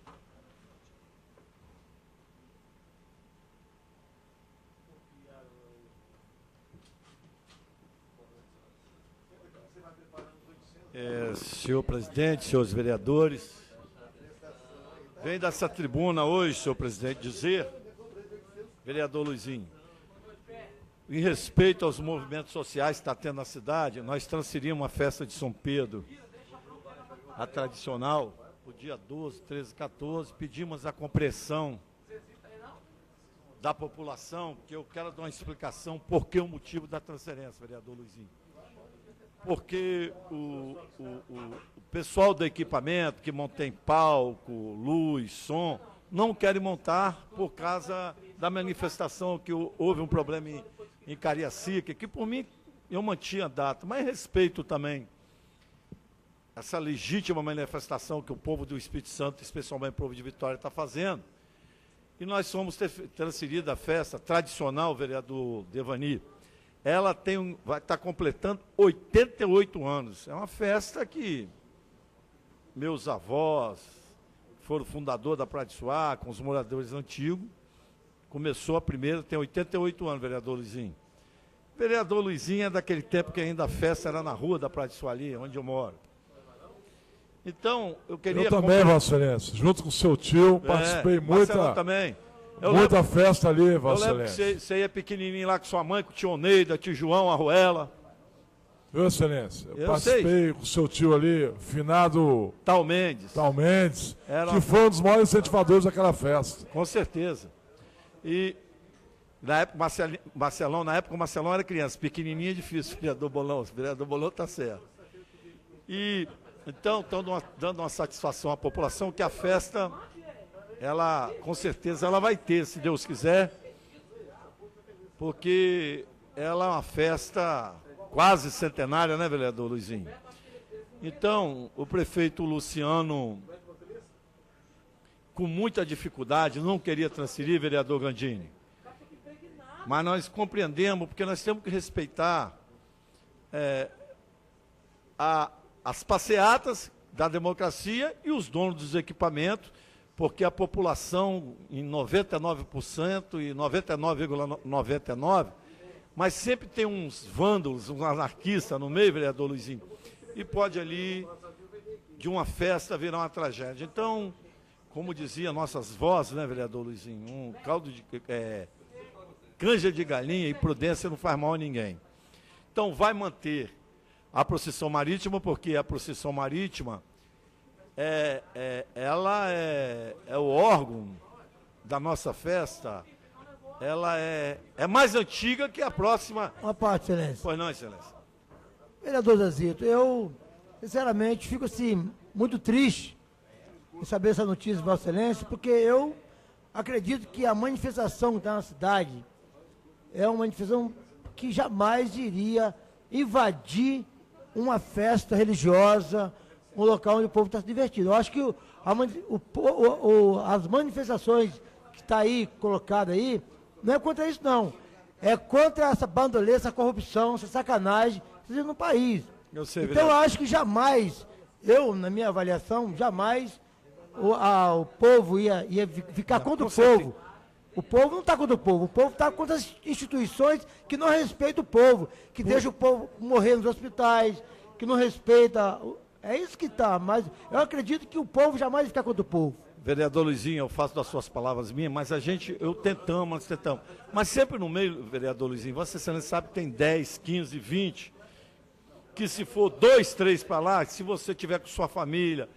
Speaker 9: Senhor presidente, senhores vereadores, vem dessa tribuna hoje, senhor presidente, dizer, vereador Luizinho, em respeito aos movimentos sociais que está tendo na cidade, nós transferimos a festa de São Pedro, a tradicional, o dia 12, 13, 14, pedimos a compreensão da população, que eu quero dar uma explicação por que o motivo da transferência, vereador Luizinho. Porque o pessoal do equipamento, que mantém palco, luz, som, não querem montar por causa da manifestação que houve um problema em Cariacica, que por mim eu mantinha a data, mas respeito também essa legítima manifestação que o povo do Espírito Santo, especialmente o povo de Vitória, está fazendo. E nós somos transferidos a festa tradicional, vereador Devani. Ela vai estar completando 88 anos. É uma festa que meus avós foram fundadores da Praia de Suá, com os moradores antigos. Começou a primeira, tem 88 anos, vereador Luizinho. Vereador Luizinho é daquele tempo que ainda a festa era na rua da Praia de Suá, ali, onde eu moro. Então, eu queria...
Speaker 10: Eu também, Vossa Excelência. Junto com o seu tio, participei
Speaker 9: também.
Speaker 10: Muita festa ali, Vossa
Speaker 9: Excelência. Eu lembro que você ia pequenininho lá com sua mãe, com o tio Oneida, tio João, a Ruela.
Speaker 10: Vossa Excelência, eu participei com o seu tio ali, finado...
Speaker 9: Tal Mendes,
Speaker 10: que foi um dos maiores incentivadores daquela festa.
Speaker 9: Com certeza. E na época, o Marcelão era criança, pequenininho é difícil, vereador Bolão está certo. E, então, estão dando uma satisfação à população que a festa... ela, com certeza, ela vai ter, se Deus quiser, porque ela é uma festa quase centenária, né, vereador Luizinho? Então, o prefeito Luciano, com muita dificuldade, não queria transferir, vereador Gandini. Mas nós compreendemos, porque nós temos que respeitar as passeatas da democracia e os donos dos equipamentos, porque a população, em 99% e 99,99%, mas sempre tem uns vândalos, uns anarquistas no meio, vereador Luizinho, e pode ali, de uma festa, virar uma tragédia. Então, como dizia nossas vozes, né, vereador Luizinho, um caldo de canja de galinha e prudência não faz mal a ninguém. Então, vai manter a procissão marítima, porque a procissão marítima ela é o órgão da nossa festa, ela é mais antiga que a próxima.
Speaker 11: Uma parte, Excelência.
Speaker 9: Pois não, Excelência.
Speaker 11: Vereador Zezito, eu, sinceramente, fico assim, muito triste em saber essa notícia, Vossa Excelência, porque eu acredito que a manifestação que está na cidade é uma manifestação que jamais iria invadir uma festa religiosa, um local onde o povo está se divertindo. Eu acho que as manifestações que está aí, colocada aí, não é contra isso, não. É contra essa bandoleira, essa corrupção, essa sacanagem que está no país.
Speaker 9: Eu sei,
Speaker 11: então, eu acho que jamais, na minha avaliação, jamais o povo ia ficar contra o povo. O povo não está contra o povo está contra as instituições que não respeitam o povo, que deixam o povo morrer nos hospitais, que não respeita... É isso que está, mas eu acredito que o povo jamais fica contra o povo.
Speaker 9: Vereador Luizinho, eu faço das suas palavras minhas, mas nós tentamos. Mas sempre no meio, vereador Luizinho, Vossa Excelência sabe que tem 10, 15, 20, que se for 2, 3 para lá, se você tiver com sua família,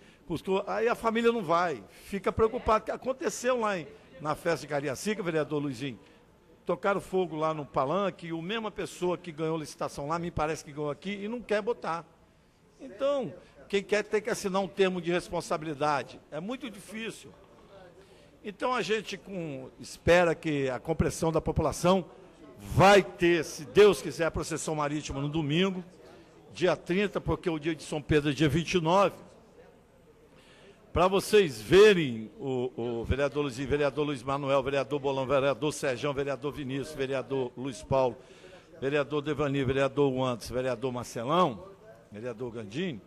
Speaker 9: aí a família não vai, fica preocupado, que aconteceu lá na festa de Cariacica, vereador Luizinho, tocaram fogo lá no palanque, e a mesma pessoa que ganhou a licitação lá, me parece que ganhou aqui, e não quer botar. Então, quem quer tem que assinar um termo de responsabilidade. É muito difícil. Então, a gente espera que a compreensão da população vai ter, se Deus quiser, a procissão marítima no domingo, dia 30, porque o dia de São Pedro é dia 29. Para vocês verem o vereador Luizinho, vereador Luiz Manuel, vereador Bolão, vereador Serjão, vereador Vinícius, vereador Luiz Paulo, vereador Devani, vereador Wantes, vereador Marcelão, vereador Gandini,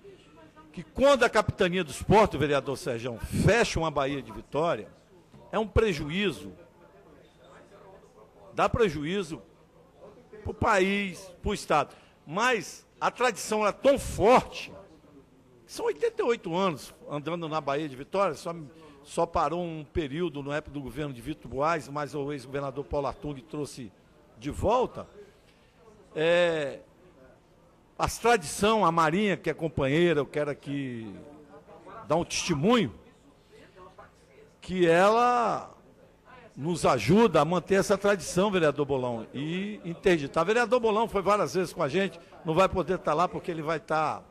Speaker 9: que quando a capitania dos portos, vereador Serjão, fecha uma Baía de Vitória, é um prejuízo, dá prejuízo para o país, para o Estado. Mas a tradição é tão forte, são 88 anos andando na Baía de Vitória, só parou um período na época do governo de Vitor Buarque, mas o ex-governador Paulo Artung trouxe de volta. As tradições, a Marinha, que é companheira, eu quero aqui dar um testemunho que ela nos ajuda a manter essa tradição, vereador Bolão, e interditar. O vereador Bolão foi várias vezes com a gente, não vai poder estar lá porque ele vai estar...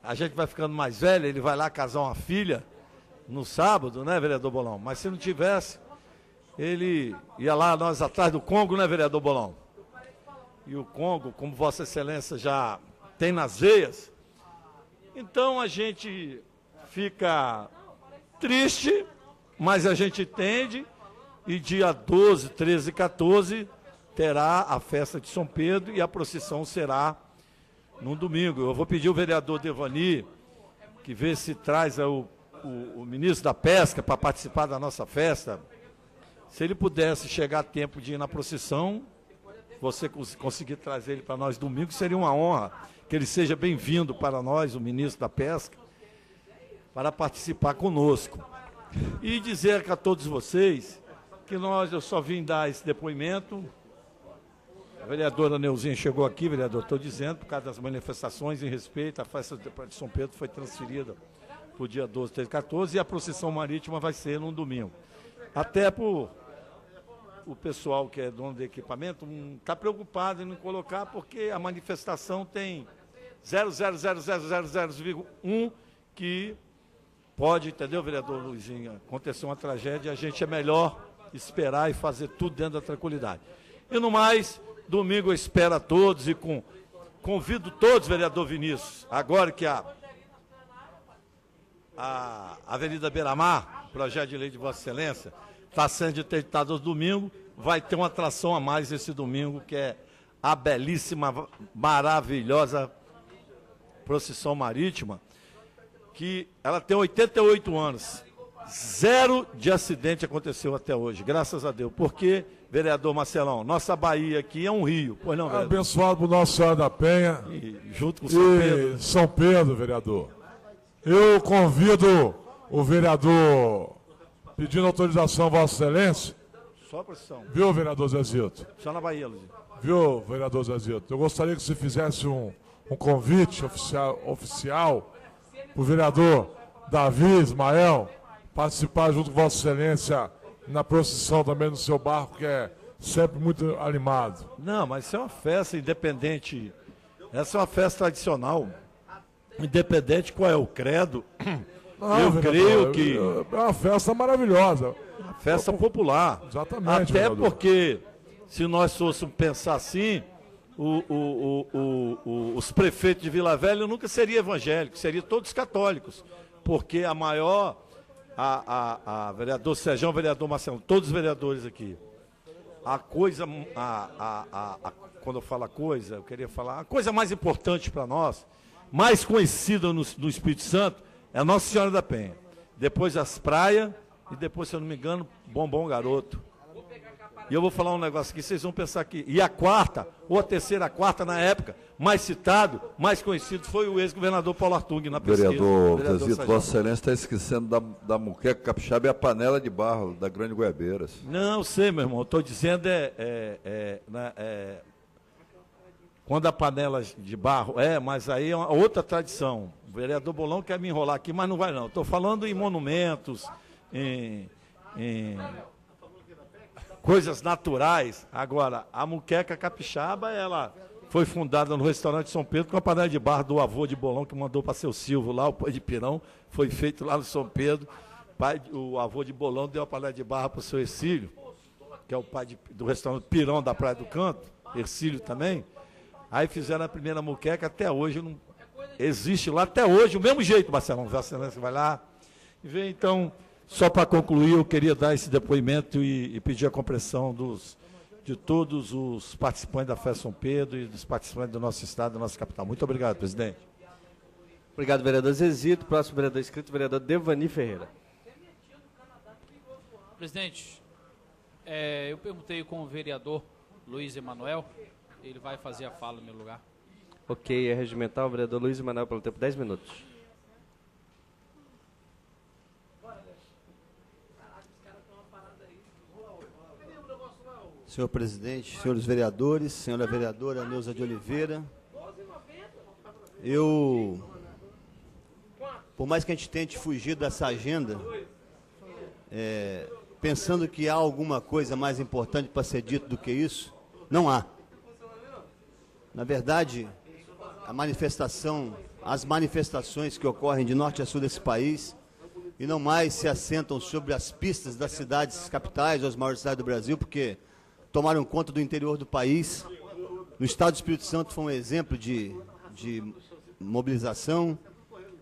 Speaker 9: A gente vai ficando mais velho, ele vai lá casar uma filha no sábado, né, vereador Bolão? Mas se não tivesse, ele ia lá, nós atrás do Congo, né, vereador Bolão? E o Congo, como Vossa Excelência já tem nas veias, então a gente fica triste, mas a gente entende, e dia 12, 13 e 14 terá a festa de São Pedro e a procissão será no domingo. Eu vou pedir ao vereador Devani que vê se traz o ministro da Pesca para participar da nossa festa. Se ele pudesse chegar a tempo de ir na procissão, você conseguir trazer ele para nós domingo, seria uma honra que ele seja bem-vindo para nós, o ministro da Pesca, para participar conosco. E dizer a todos vocês que eu só vim dar esse depoimento. A vereadora Neuzinha chegou aqui, vereador, estou dizendo, por causa das manifestações em respeito, a festa de São Pedro foi transferida para o dia 12, 13 e 14, e a procissão marítima vai ser no domingo. Até por o pessoal que é dono do equipamento está preocupado em não colocar, porque a manifestação tem 0,00000,1 que pode, entendeu, vereador Luizinho, acontecer uma tragédia, a gente é melhor esperar e fazer tudo dentro da tranquilidade. E no mais, domingo eu espero a todos e convido todos, vereador Vinícius, agora que a Avenida Beira-Mar, projeto de lei de Vossa Excelência, está sendo interditado aos domingos, vai ter uma atração a mais esse domingo, que é a belíssima, maravilhosa procissão marítima, que ela tem 88 anos. 0 de acidente aconteceu até hoje, graças a Deus. Porque, vereador Marcelão, nossa Bahia aqui é um rio. Pois não, vereador?
Speaker 10: Abençoado por Nossa Senhora da Penha.
Speaker 9: E junto com São Pedro.
Speaker 10: São Pedro, vereador. Eu convido o vereador, pedindo autorização a Vossa Excelência.
Speaker 9: Só a procissão.
Speaker 10: Viu, vereador Zezito?
Speaker 9: Só na Bahia, Luiz.
Speaker 10: Viu, vereador Zezito? Eu gostaria que você fizesse um convite oficial para o vereador Davi Ismael participar junto com Vossa Excelência na procissão também no seu barco, que é sempre muito animado.
Speaker 9: Não, mas isso é uma festa independente. Essa é uma festa tradicional. Independente qual é o credo.
Speaker 10: Não,
Speaker 9: eu
Speaker 10: vereador,
Speaker 9: creio que...
Speaker 10: É uma festa maravilhosa.
Speaker 9: Festa popular.
Speaker 10: Exatamente,
Speaker 9: Até
Speaker 10: vereador.
Speaker 9: Porque, se nós fôssemos pensar assim, os prefeitos de Vila Velha nunca seriam evangélicos, seriam todos católicos. Porque a maior... A vereador Sérgio, o vereador Marcelo, todos os vereadores aqui. A coisa, quando eu falo a coisa, eu queria falar, a coisa mais importante para nós, mais conhecida no Espírito Santo, é a Nossa Senhora da Penha. Depois as praias e depois, se eu não me engano, Bombom Garoto. E eu vou falar um negócio aqui, vocês vão pensar aqui. E a quarta, ou a terceira, a quarta na época, mais citado, mais conhecido, foi o ex-governador Paulo Artung na pesquisa.
Speaker 6: Vereador Zezito, Vossa Excelência está esquecendo da muqueca capixaba e a panela de barro da Grande Goiabeiras.
Speaker 9: Não, sei, meu irmão. Estou dizendo quando a panela de barro mas aí é uma outra tradição. O vereador Bolão quer me enrolar aqui, mas não vai não. Estou falando em monumentos, em coisas naturais. Agora, a muqueca capixaba, ela foi fundada no restaurante São Pedro com a panela de barro do avô de Bolão, que mandou para seu Silvio lá, o pai de Pirão, foi feito lá no São Pedro. O avô de Bolão deu a panela de barro para o seu Ercílio, que é o pai do restaurante Pirão da Praia do Canto, Ercílio também. Aí fizeram a primeira muqueca, até hoje não existe lá, até hoje, o mesmo jeito, Marcelão, você vai lá e vê. Então, só para concluir, eu queria dar esse depoimento e pedir a compreensão de todos os participantes da Festa São Pedro e dos participantes do nosso estado, da nossa capital. Muito obrigado, presidente.
Speaker 4: Obrigado, vereador Zezito. Próximo vereador inscrito, vereador Devani Ferreira.
Speaker 12: Presidente, eu perguntei com o vereador Luiz Emanuel, ele vai fazer a fala no meu lugar.
Speaker 4: Ok, é regimental, vereador Luiz Emanuel, pelo tempo 10 minutos.
Speaker 13: Senhor presidente, senhores vereadores, senhora vereadora Neuza de Oliveira, eu por mais que a gente tente fugir dessa agenda, pensando que há alguma coisa mais importante para ser dito do que isso, não há. Na verdade, as manifestações que ocorrem de norte a sul desse país, e não mais se assentam sobre as pistas das cidades capitais ou as maiores cidades do Brasil, porque tomaram conta do interior do país. No estado do Espírito Santo foi um exemplo de mobilização.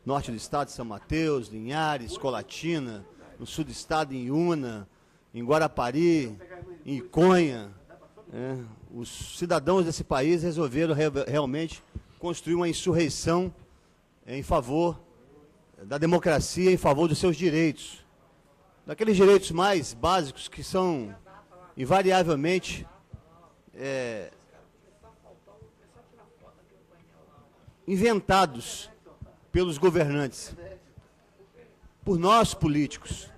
Speaker 13: Norte do estado, São Mateus, Linhares, Colatina, no sul do estado, em Iuna, em Guarapari, em Iconha. Os cidadãos desse país resolveram realmente construir uma insurreição em favor da democracia, em favor dos seus direitos. Daqueles direitos mais básicos que são invariavelmente inventados pelos governantes, por nós políticos.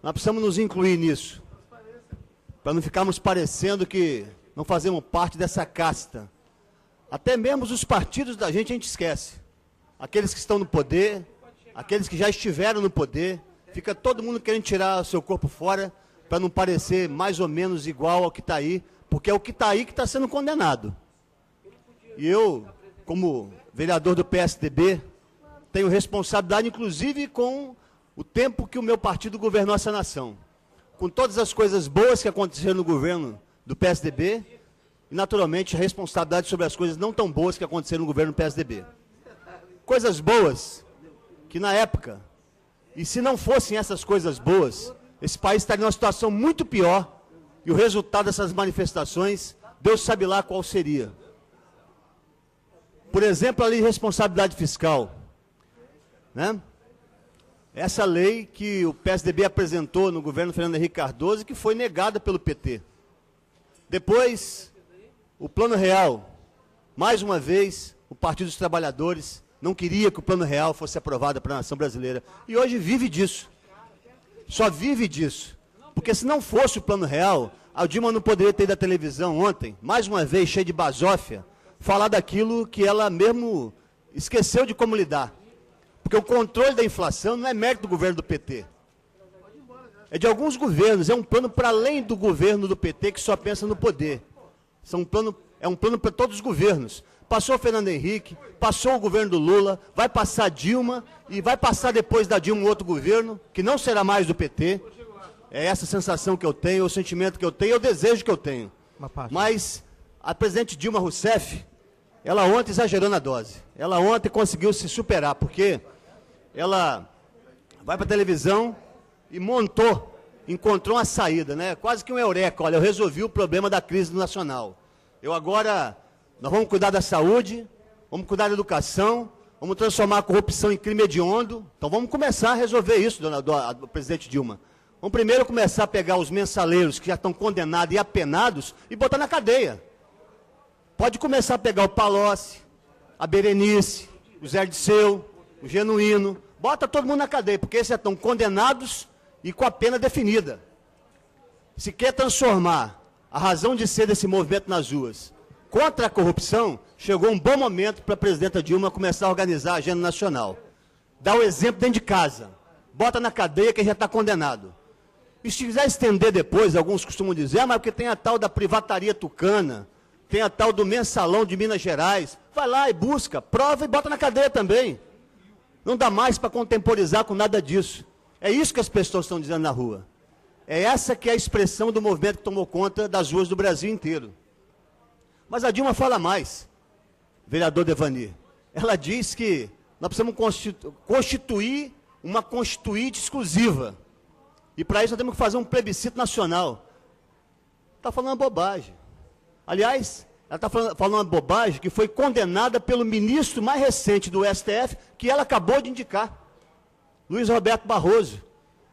Speaker 13: Nós precisamos nos incluir nisso, para não ficarmos parecendo que não fazemos parte dessa casta. Até mesmo os partidos da gente a gente esquece. Aqueles que estão no poder, aqueles que já estiveram no poder, fica todo mundo querendo tirar o seu corpo fora, para não parecer mais ou menos igual ao que está aí, porque é o que está aí que está sendo condenado. E eu, como vereador do PSDB, tenho responsabilidade, inclusive, com o tempo que o meu partido governou essa nação. Com todas as coisas boas que aconteceram no governo do PSDB, e, naturalmente, a responsabilidade sobre as coisas não tão boas que aconteceram no governo do PSDB. Coisas boas que, na época, e se não fossem essas coisas boas, esse país estaria numa situação muito pior, e o resultado dessas manifestações, Deus sabe lá qual seria. Por exemplo, a lei de responsabilidade fiscal, né? Essa lei que o PSDB apresentou no governo Fernando Henrique Cardoso e que foi negada pelo PT. Depois, o Plano Real, mais uma vez, o Partido dos Trabalhadores não queria que o Plano Real fosse aprovado para a nação brasileira. E hoje vive disso. Só vive disso. Porque se não fosse o Plano Real, a Dilma não poderia ter ido à televisão ontem, mais uma vez, cheia de basófia, falar daquilo que ela mesmo esqueceu de como lidar. Porque o controle da inflação não é mérito do governo do PT. É de alguns governos, é um plano para além do governo do PT que só pensa no poder. É um plano para todos os governos. Passou o Fernando Henrique, passou o governo do Lula, vai passar a Dilma e vai passar depois da Dilma um outro governo, que não será mais do PT. É essa sensação que eu tenho, o sentimento que eu tenho, o desejo que eu tenho. Mas a presidente Dilma Rousseff, ela ontem exagerou na dose. Ela ontem conseguiu se superar, porque ela vai para a televisão e encontrou uma saída, né? Quase que um eureka. Olha, eu resolvi o problema da crise nacional. Nós vamos cuidar da saúde, vamos cuidar da educação, vamos transformar a corrupção em crime hediondo. Então vamos começar a resolver isso, dona presidente Dilma. Vamos primeiro começar a pegar os mensaleiros que já estão condenados e apenados e botar na cadeia. Pode começar a pegar o Palocci, a Berenice, o Zé Dirceu, o Genuíno, bota todo mundo na cadeia, porque esses já estão condenados e com a pena definida. Se quer transformar a razão de ser desse movimento nas ruas contra a corrupção, chegou um bom momento para a presidenta Dilma começar a organizar a agenda nacional. Dá o exemplo dentro de casa, bota na cadeia quem já está condenado. E se quiser estender depois, alguns costumam dizer, mas porque tem a tal da privataria tucana, tem a tal do mensalão de Minas Gerais, vai lá e busca, prova e bota na cadeia também. Não dá mais para contemporizar com nada disso. É isso que as pessoas estão dizendo na rua. É essa que é a expressão do movimento que tomou conta das ruas do Brasil inteiro. Mas a Dilma fala mais, vereador Devanir. Ela diz que nós precisamos constituir uma constituinte exclusiva. E para isso nós temos que fazer um plebiscito nacional. Está falando uma bobagem. Aliás, ela está falando uma bobagem que foi condenada pelo ministro mais recente do STF, que ela acabou de indicar, Luiz Roberto Barroso,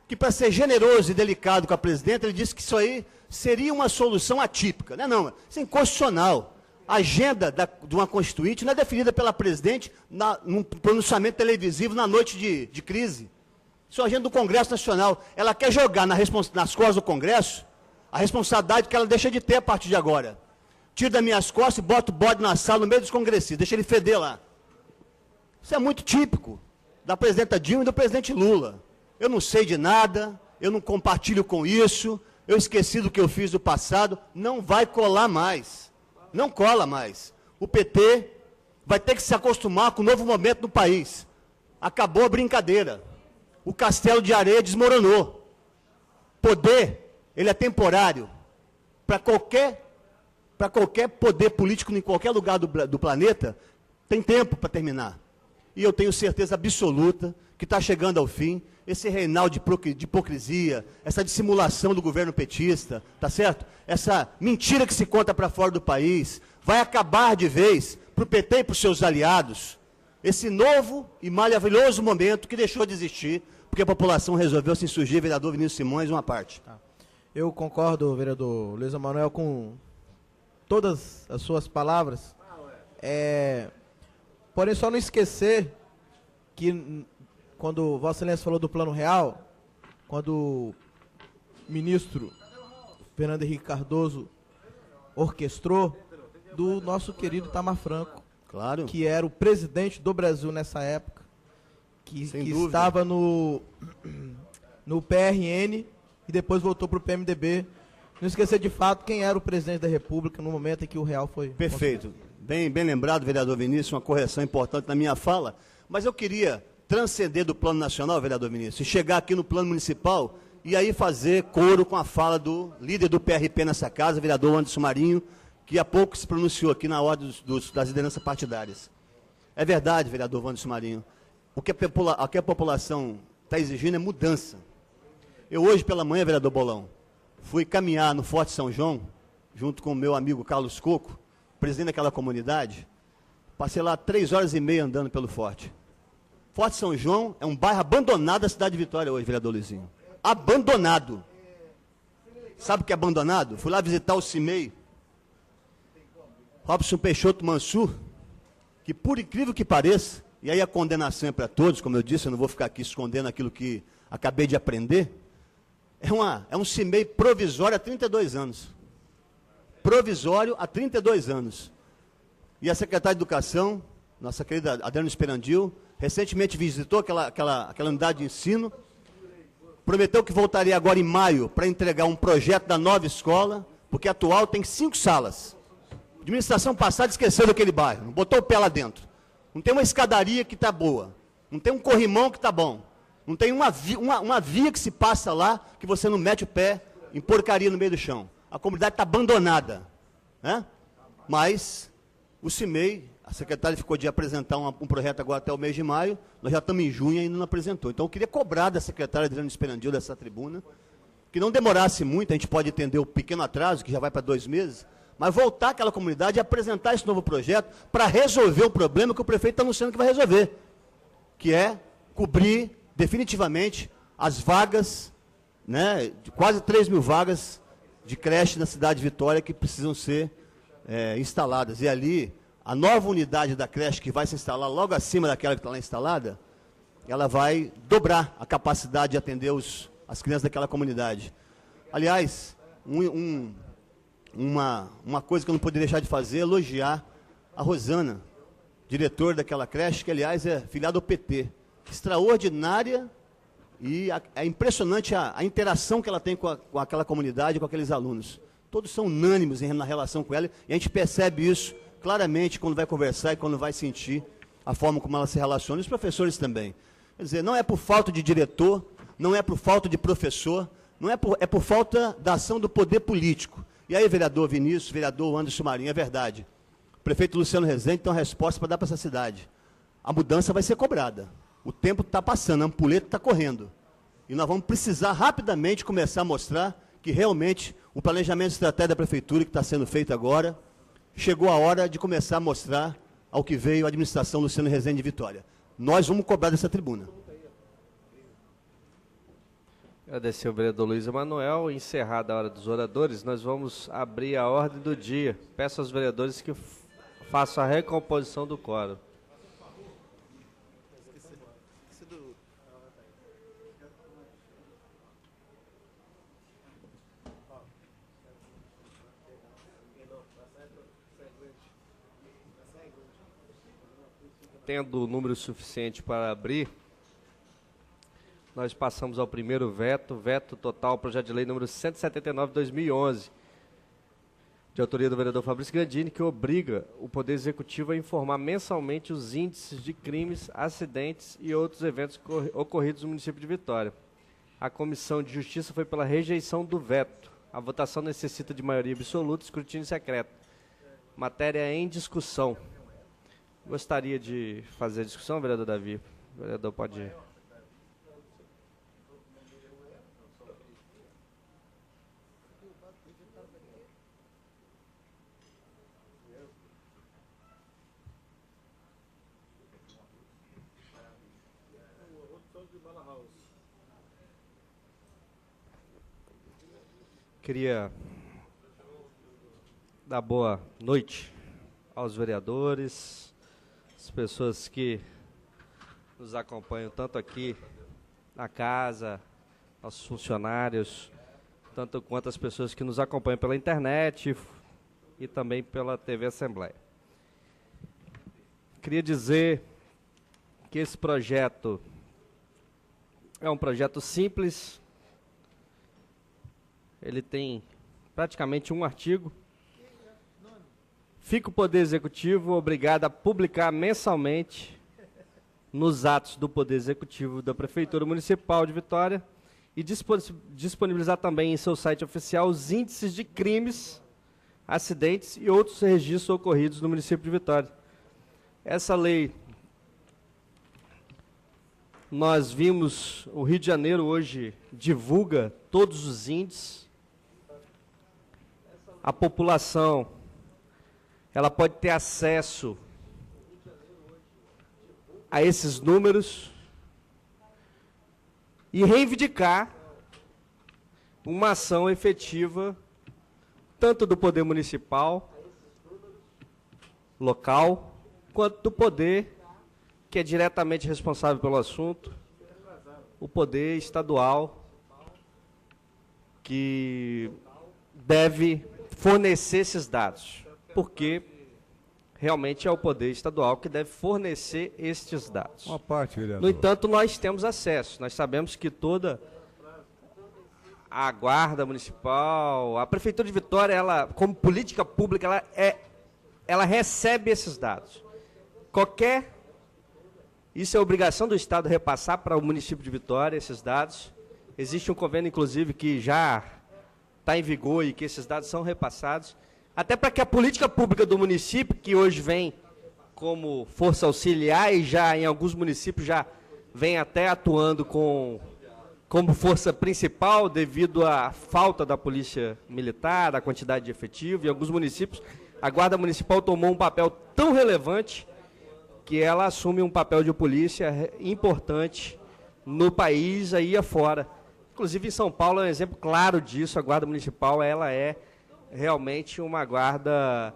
Speaker 13: que para ser generoso e delicado com a presidenta, ele disse que isso aí seria uma solução atípica. Não, isso é inconstitucional. A agenda de uma constituinte não é definida pela presidente num pronunciamento televisivo na noite de crise. Isso é a agenda do Congresso Nacional. Ela quer jogar nas costas do Congresso a responsabilidade que ela deixa de ter a partir de agora. Tiro das minhas costas e boto o bode na sala no meio dos congressistas, deixa ele feder lá. Isso é muito típico da presidenta Dilma e do presidente Lula. Eu não sei de nada, eu não compartilho com isso, eu esqueci do que eu fiz no passado, não vai colar mais. Não cola mais. O PT vai ter que se acostumar com um novo momento no país. Acabou a brincadeira. O castelo de areia desmoronou. Poder, ele é temporário. Para qualquer poder político em qualquer lugar do planeta, tem tempo para terminar. E eu tenho certeza absoluta que está chegando ao fim esse reinado de hipocrisia, essa dissimulação do governo petista, tá certo? Essa mentira que se conta para fora do país, vai acabar de vez para o PT e para os seus aliados, esse novo e maravilhoso momento que deixou de existir, porque a população resolveu se insurgir. Vereador Vinícius Simões, uma parte.
Speaker 14: Eu concordo, vereador Luiz Emanuel, com todas as suas palavras. Porém, só não esquecer que, quando Vossa Excelência falou do Plano Real, quando o ministro Fernando Henrique Cardoso orquestrou, do nosso querido Itamar Franco,
Speaker 13: claro,
Speaker 14: que era o presidente do Brasil nessa época, que estava no PRN e depois voltou para o PMDB. Não esquecer de fato quem era o presidente da República no momento em que o Real foi...
Speaker 13: Perfeito. Bem lembrado, vereador Vinícius, uma correção importante na minha fala, mas eu queria transcender do plano nacional, vereador Vinícius, e chegar aqui no plano municipal e aí fazer coro com a fala do líder do PRP nessa casa, vereador Anderson Marinho, que há pouco se pronunciou aqui na ordem das lideranças partidárias. É verdade, vereador Anderson Marinho, o que a população está exigindo é mudança. Eu hoje pela manhã, vereador Bolão, fui caminhar no Forte São João, junto com o meu amigo Carlos Coco, presidente daquela comunidade. Passei lá 3 horas e meia andando pelo Forte. Forte São João é um bairro abandonado da cidade de Vitória hoje, vereador Luizinho. Abandonado. Sabe o que é abandonado? Fui lá visitar o CIMEI, Robson Peixoto Mansur, que por incrível que pareça, e aí a condenação é para todos, como eu disse, eu não vou ficar aqui escondendo aquilo que acabei de aprender, é um CIMEI provisório há 32 anos. Provisório há 32 anos. E a secretária de Educação, nossa querida Adriana Esperandil, recentemente visitou aquela unidade de ensino, prometeu que voltaria agora em maio para entregar um projeto da nova escola, porque a atual tem 5 salas. A administração passada esqueceu daquele bairro, não botou o pé lá dentro. Não tem uma escadaria que está boa, não tem um corrimão que está bom, não tem uma via que se passa lá que você não mete o pé em porcaria no meio do chão. A comunidade está abandonada, né? Mas o CIMEI, a secretária ficou de apresentar um projeto agora até o mês de maio, nós já estamos em junho e ainda não apresentou. Então eu queria cobrar da secretária Adriana Esperandil dessa tribuna, que não demorasse muito, a gente pode entender o pequeno atraso, que já vai para 2 meses, mas voltar àquela comunidade e apresentar esse novo projeto para resolver o problema que o prefeito está anunciando que vai resolver, que é cobrir definitivamente as vagas, né, de quase 3 mil vagas de creche na cidade de Vitória que precisam ser instaladas. E ali, a nova unidade da creche que vai se instalar logo acima daquela que está lá instalada, ela vai dobrar a capacidade de atender as crianças daquela comunidade. Aliás, uma coisa que eu não poderia deixar de fazer é elogiar a Rosana, diretora daquela creche, que aliás é filiada ao PT. Extraordinária e é impressionante a interação que ela tem com aquela comunidade, com aqueles alunos. Todos são unânimes na relação com ela e a gente percebe isso claramente quando vai conversar e quando vai sentir a forma como ela se relaciona, e os professores também. Quer dizer, não é por falta de diretor, não é por falta de professor, é por falta da ação do poder político. E aí, vereador Vinícius, vereador Anderson Marinho, é verdade. O prefeito Luciano Rezende tem uma resposta para dar para essa cidade. A mudança vai ser cobrada. O tempo está passando, a ampulheta está correndo. E nós vamos precisar rapidamente começar a mostrar que realmente o planejamento estratégico da prefeitura que está sendo feito agora, chegou a hora de começar a mostrar ao que veio a administração Luciano Rezende de Vitória. Nós vamos cobrar dessa tribuna.
Speaker 4: Agradecer ao vereador Luiz Emanuel. Encerrada a hora dos oradores, nós vamos abrir a ordem do dia. Peço aos vereadores que façam a recomposição do quórum. Tendo o número suficiente para abrir, nós passamos ao primeiro veto total ao projeto de lei número 179 de 2011, de autoria do vereador Fabrício Grandini, que obriga o Poder Executivo a informar mensalmente os índices de crimes, acidentes e outros eventos ocorridos no município de Vitória. A Comissão de Justiça foi pela rejeição do veto. A votação necessita de maioria absoluta, escrutínio secreto. Matéria em discussão. Gostaria de fazer a discussão, vereador Davi? O vereador pode ir. Queria dar boa noite aos vereadores, as pessoas que nos acompanham tanto aqui na casa, nossos funcionários, tanto quanto as pessoas que nos acompanham pela internet e também pela TV Assembleia. Queria dizer que esse projeto é um projeto simples. Ele tem praticamente um artigo. Fica o Poder Executivo obrigado a publicar mensalmente nos atos do Poder Executivo da Prefeitura Municipal de Vitória e disponibilizar também em seu site oficial os índices de crimes, acidentes e outros registros ocorridos no município de Vitória. Essa lei, nós vimos, o Rio de Janeiro hoje divulga todos os índices. A população, ela pode ter acesso a esses números e reivindicar uma ação efetiva, tanto do poder municipal, local, quanto do poder que é diretamente responsável pelo assunto, o poder estadual, que deve fornecer esses dados, porque realmente é o poder estadual que deve fornecer estes dados.
Speaker 3: Uma parte, vereador.
Speaker 4: No entanto, nós temos acesso, nós sabemos que toda a Guarda Municipal, a Prefeitura de Vitória, ela, como política pública, ela recebe esses dados. Isso é obrigação do Estado repassar para o município de Vitória esses dados. Existe um convênio, inclusive, que já está em vigor e que esses dados são repassados, até para que a política pública do município, que hoje vem como força auxiliar e já em alguns municípios já vem até atuando como força principal devido à falta da polícia militar, da quantidade de efetivo, em alguns municípios a Guarda Municipal tomou um papel tão relevante que ela assume um papel de polícia importante no país aí afora. Inclusive em São Paulo é um exemplo claro disso. A Guarda Municipal ela é realmente uma guarda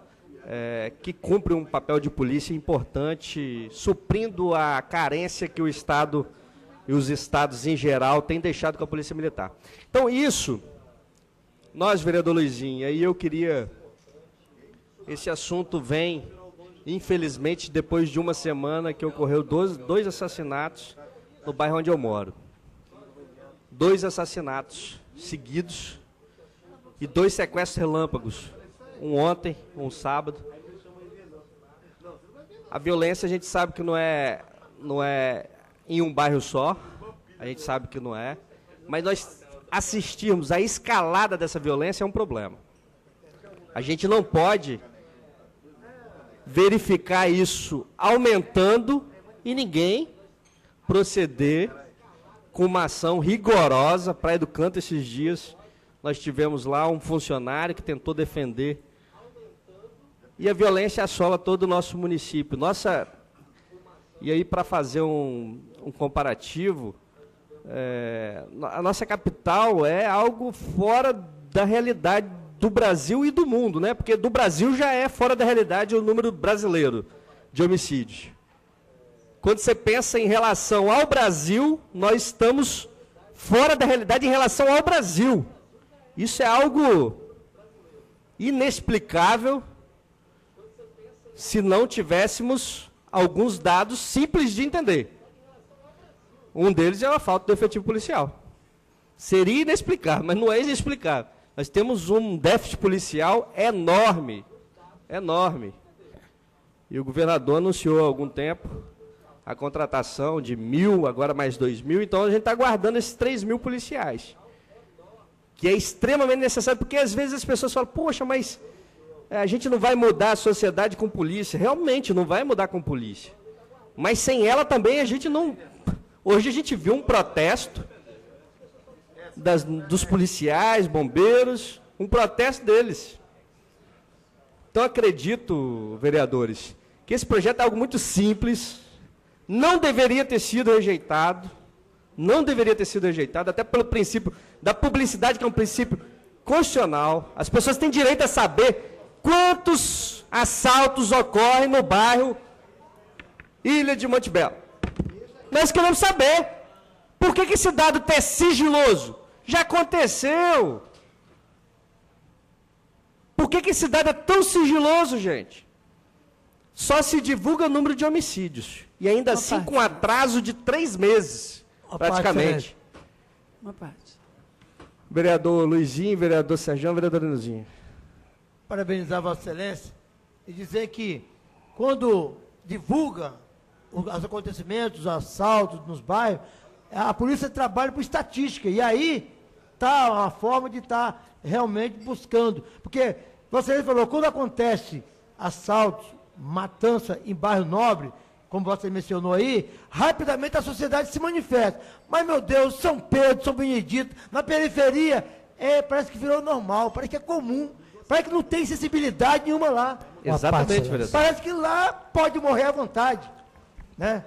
Speaker 4: que cumpre um papel de polícia importante, suprindo a carência que o Estado e os estados em geral têm deixado com a Polícia Militar. Então isso, nós, vereador Luizinho, aí eu queria... Esse assunto vem, infelizmente, depois de uma semana que ocorreu dois assassinatos no bairro onde eu moro. 2 assassinatos seguidos e 2 sequestros relâmpagos. Um ontem, um sábado. A violência a gente sabe que não é em um bairro só, a gente sabe que não é, mas nós assistirmos à escalada dessa violência é um problema. A gente não pode verificar isso aumentando e ninguém proceder com uma ação rigorosa. Praia do Canto, esses dias, nós tivemos lá um funcionário que tentou defender. E a violência assola todo o nosso município. E aí, para fazer um comparativo, a nossa capital é algo fora da realidade do Brasil e do mundo, né? Porque do Brasil já é fora da realidade o número brasileiro de homicídios. Quando você pensa em relação ao Brasil, nós estamos fora da realidade em relação ao Brasil. Isso é algo inexplicável se não tivéssemos alguns dados simples de entender. Um deles é a falta do efetivo policial. Seria inexplicável, mas não é inexplicável. Nós temos um déficit policial enorme, enorme. E o governador anunciou há algum tempo a contratação de 1.000, agora mais 2.000, então a gente está aguardando esses 3.000 policiais. Que é extremamente necessário, porque às vezes as pessoas falam, poxa, mas a gente não vai mudar a sociedade com polícia. Realmente, não vai mudar com polícia. Mas sem ela também a gente não... Hoje a gente viu um protesto dos policiais, bombeiros, um protesto deles. Então acredito, vereadores, que esse projeto é algo muito simples, não deveria ter sido rejeitado, até pelo princípio da publicidade, que é um princípio constitucional. As pessoas têm direito a saber quantos assaltos ocorrem no bairro Ilha de Montebello. Nós queremos saber por que esse dado é sigiloso. Já aconteceu. Por que esse dado é tão sigiloso, gente? Só se divulga o número de homicídios. E ainda assim com atraso de 3 meses, praticamente.
Speaker 15: Uma parte.
Speaker 4: Vereador Luizinho, vereador Sérgio, vereador Neuzinho.
Speaker 11: Parabenizar Vossa Excelência e dizer que quando divulga os acontecimentos, os assaltos nos bairros, a polícia trabalha por estatística, e aí está uma forma de estar realmente buscando. Porque você falou, quando acontece assaltos, matança em bairro nobre, como você mencionou aí, rapidamente a sociedade se manifesta. Mas, meu Deus, São Pedro, São Benedito, na periferia, parece que virou normal, parece que é comum, parece que não tem sensibilidade nenhuma lá.
Speaker 4: Exatamente, vereador.
Speaker 11: Parece que lá pode morrer à vontade, né?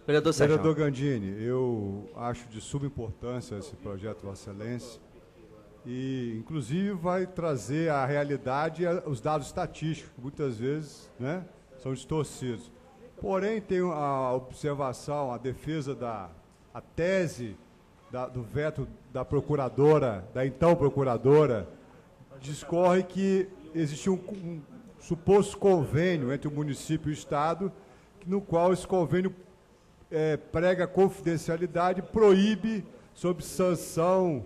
Speaker 4: Vereador Sérgio.
Speaker 3: Vereador Gandini, eu acho de suma importância esse projeto, Vossa Excelência, e, inclusive, vai trazer a realidade e os dados estatísticos, que muitas vezes, né, são distorcidos. Porém, tem a observação, a defesa a tese do veto da procuradora, da então procuradora, discorre que existia um suposto convênio entre o município e o Estado, no qual esse convênio prega confidencialidade, proíbe, sob sanção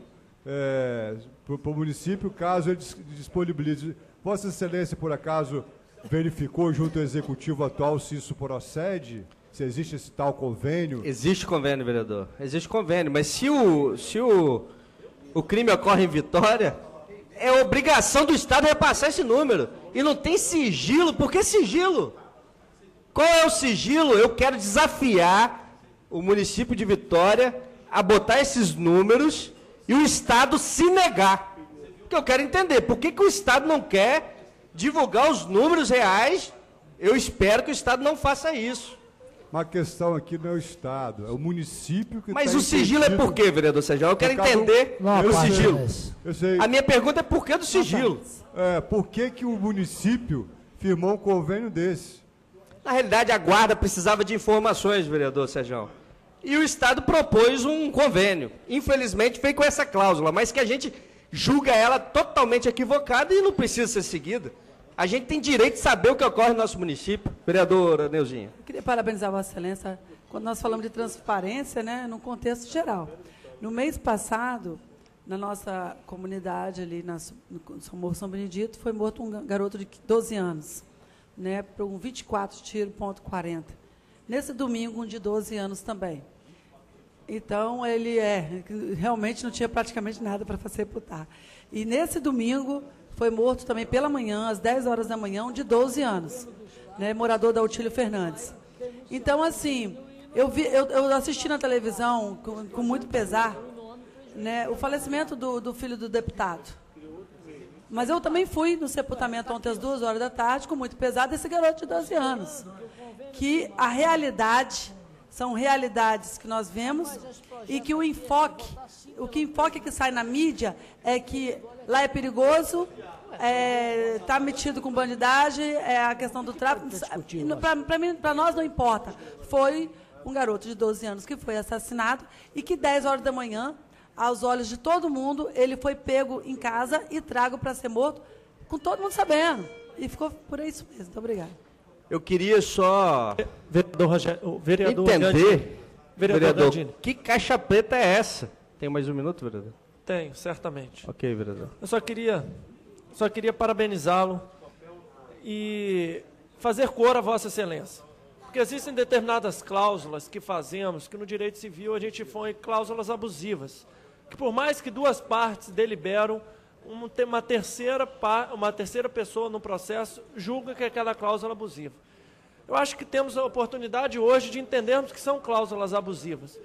Speaker 3: para o município, caso ele disponibilize. Vossa Excelência, por acaso, verificou junto ao Executivo atual se isso procede? Se existe esse tal convênio?
Speaker 4: Existe convênio, vereador. Existe convênio, mas se o crime ocorre em Vitória, é obrigação do Estado repassar esse número. E não tem sigilo. Por que sigilo? Qual é o sigilo? Eu quero desafiar o município de Vitória a botar esses números e o Estado se negar. Que eu quero entender. Por que o Estado não quer divulgar os números reais? Eu espero que o Estado não faça isso.
Speaker 3: Mas a questão aqui não é o Estado, é o município que...
Speaker 4: Mas o sigilo é por quê, vereador Sérgio? Eu quero entender o sigilo.
Speaker 3: Eu sei.
Speaker 4: A minha pergunta é por que do sigilo?
Speaker 3: Por que o município firmou um convênio desse?
Speaker 4: Na realidade, a guarda precisava de informações, vereador Sérgio. E o Estado propôs um convênio. Infelizmente, veio com essa cláusula, mas que a gente julga ela totalmente equivocada e não precisa ser seguida. A gente tem direito de saber o que ocorre no nosso município. Vereadora Neuzinha.
Speaker 15: Eu queria parabenizar Vossa Excelência quando nós falamos de transparência, né, no contexto geral. No mês passado, na nossa comunidade, ali no São Benedito, foi morto um garoto de 12 anos, né, por um 24 tiro, ponto 40. Nesse domingo, um de 12 anos também. Então, ele realmente não tinha praticamente nada para sepultar. E nesse domingo, foi morto também pela manhã, às 10 horas da manhã, um de 12 anos, né, morador da Otílio Fernandes. Então, assim, eu assisti na televisão, com muito pesar, né, o falecimento do filho do deputado. Mas eu também fui no sepultamento ontem às 2 horas da tarde, com muito pesar, desse garoto de 12 anos. Que a realidade, são realidades que nós vemos, e que o enfoque que sai na mídia é que lá é perigoso, está metido com bandidagem, a questão do tráfico. Para nós não importa. Foi um garoto de 12 anos que foi assassinado e que 10 horas da manhã, aos olhos de todo mundo, ele foi pego em casa e trago para ser morto, com todo mundo sabendo. E ficou por isso mesmo. Muito obrigada.
Speaker 4: Eu queria só
Speaker 2: vereador
Speaker 4: entender
Speaker 2: Vereador Gandini.
Speaker 4: Que caixa preta é essa? Tem mais um minuto, vereador?
Speaker 2: Tenho, certamente.
Speaker 4: Ok, vereador.
Speaker 2: Eu só queria parabenizá-lo e fazer cor a Vossa Excelência. Porque existem determinadas cláusulas que fazemos, que no direito civil a gente põe cláusulas abusivas, que por mais que duas partes deliberam, uma terceira pessoa no processo julga que é aquela cláusula abusiva. Eu acho que temos a oportunidade hoje de entendermos que são cláusulas abusivas.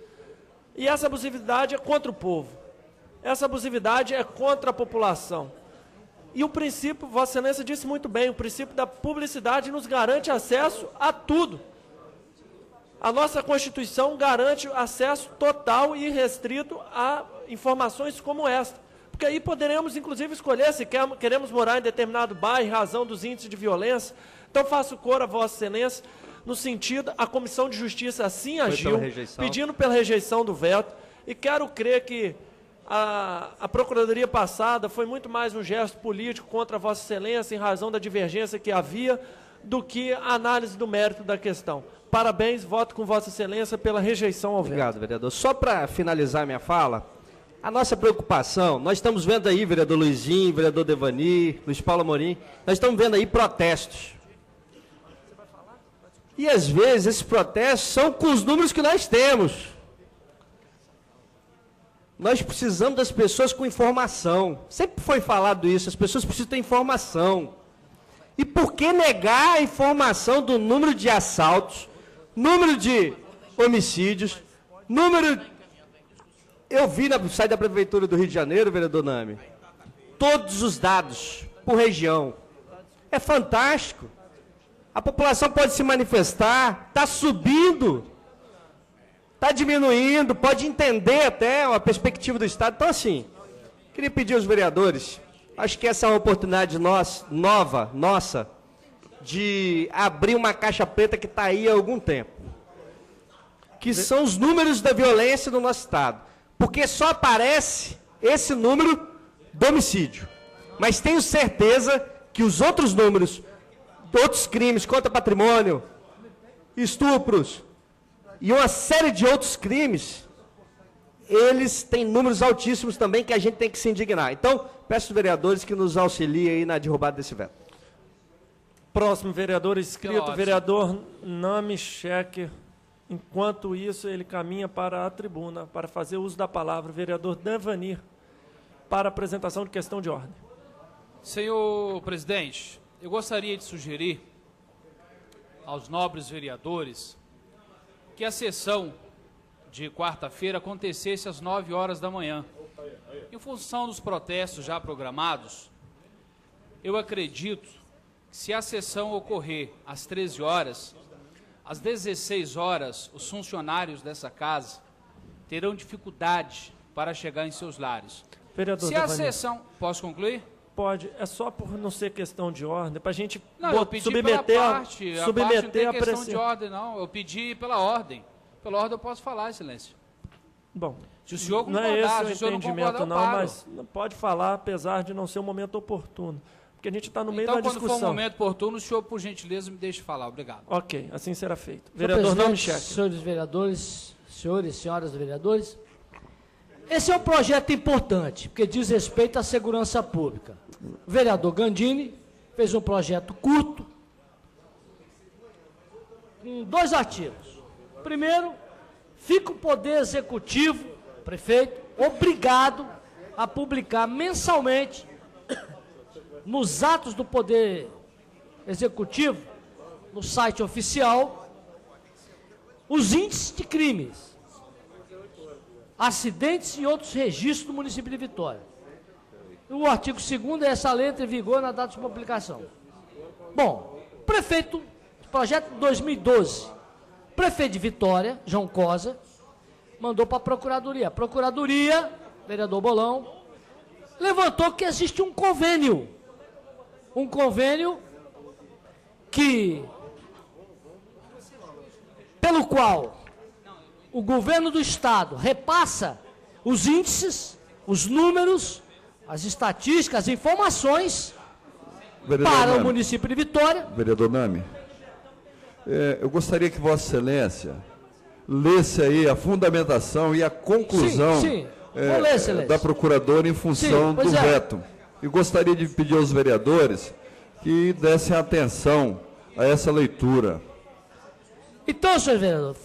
Speaker 2: E essa abusividade é contra o povo. Essa abusividade é contra a população. E o princípio, Vossa Excelência disse muito bem, o princípio da publicidade nos garante acesso a tudo. A nossa Constituição garante acesso total e irrestrito a informações como esta. Porque aí poderemos, inclusive, escolher se queremos morar em determinado bairro em razão dos índices de violência. Então, faço cor a Vossa Excelência, no sentido, a Comissão de Justiça assim agiu, pedindo pela rejeição do veto, e quero crer que a Procuradoria passada foi muito mais um gesto político contra Vossa Excelência, em razão da divergência que havia, do que a análise do mérito da questão. Parabéns, voto com Vossa Excelência pela rejeição ao veto.
Speaker 4: Obrigado, vereador. Só para finalizar minha fala, a nossa preocupação, nós estamos vendo aí, vereador Luizinho, vereador Devani, Luiz Paulo Amorim, nós estamos vendo aí protestos. E às vezes esses protestos são com os números que nós temos. Nós precisamos das pessoas com informação. Sempre foi falado isso, as pessoas precisam ter informação. E por que negar a informação do número de assaltos, número de homicídios, número... Eu vi no site da Prefeitura do Rio de Janeiro, vereador Nami, todos os dados por região. É fantástico. A população pode se manifestar, está subindo, está diminuindo, pode entender até a perspectiva do Estado. Então, assim, queria pedir aos vereadores, acho que essa é uma oportunidade nossa, de abrir uma caixa preta que está aí há algum tempo, que são os números da violência no nosso Estado. Porque só aparece esse número do homicídio. Mas tenho certeza que os outros números, outros crimes contra patrimônio, estupros e uma série de outros crimes, eles têm números altíssimos também que a gente tem que se indignar. Então, peço aos vereadores que nos auxiliem aí na derrubada desse veto.
Speaker 2: Próximo vereador inscrito, vereador Nami Schecker. Enquanto isso, ele caminha para a tribuna para fazer uso da palavra. Vereador Devani, para apresentação de questão de ordem.
Speaker 12: Senhor presidente, eu gostaria de sugerir aos nobres vereadores que a sessão de quarta-feira acontecesse às 9 horas da manhã. Em função dos protestos já programados, eu acredito que se a sessão ocorrer às 13 horas, às 16 horas, os funcionários dessa casa terão dificuldade para chegar em seus lares.
Speaker 2: Vereador
Speaker 12: se a sessão... Posso concluir?
Speaker 2: Pode. É só por não ser questão de ordem, para a gente
Speaker 12: eu pedi
Speaker 2: submeter
Speaker 12: pela parte. A parte não tem
Speaker 2: a
Speaker 12: questão
Speaker 2: pressão.
Speaker 12: de ordem, não. Eu pedi pela ordem. Pela ordem eu posso falar, excelência.
Speaker 2: Bom,
Speaker 12: se o senhor
Speaker 2: não
Speaker 12: concordar,
Speaker 2: é esse o entendimento, não, mas não pode falar, apesar de não ser um momento oportuno. Porque a gente está no meio da discussão.
Speaker 12: Então, quando for um momento oportuno, o senhor, por gentileza, me deixe falar. Obrigado.
Speaker 2: Ok, assim será feito.
Speaker 8: Vereador Nami Schecker. Senhores vereadores, senhores e senhoras vereadores, esse é um projeto importante, porque diz respeito à segurança pública. O vereador Gandini fez um projeto curto, com 2 artigos. Primeiro, fica o Poder Executivo, prefeito, obrigado a publicar mensalmente nos atos do Poder Executivo, no site oficial, os índices de crimes, acidentes e outros registros do município de Vitória. O artigo 2º é essa lei entra em vigor na data de publicação. Bom, prefeito, projeto de 2012, prefeito de Vitória, João Cosa, mandou para a Procuradoria. A Procuradoria, vereador Bolão, levantou que existe um convênio pelo qual o governo do Estado repassa os índices, os números, as estatísticas, as informações para o município de Vitória.
Speaker 6: Vereador Nami, eu gostaria que Vossa Excelência lesse aí a fundamentação e a conclusão
Speaker 8: Sim. Vou ler, Excelência.
Speaker 6: da procuradora em função do veto. E gostaria de pedir aos vereadores que dessem atenção a essa leitura.
Speaker 8: Então, senhor vereador,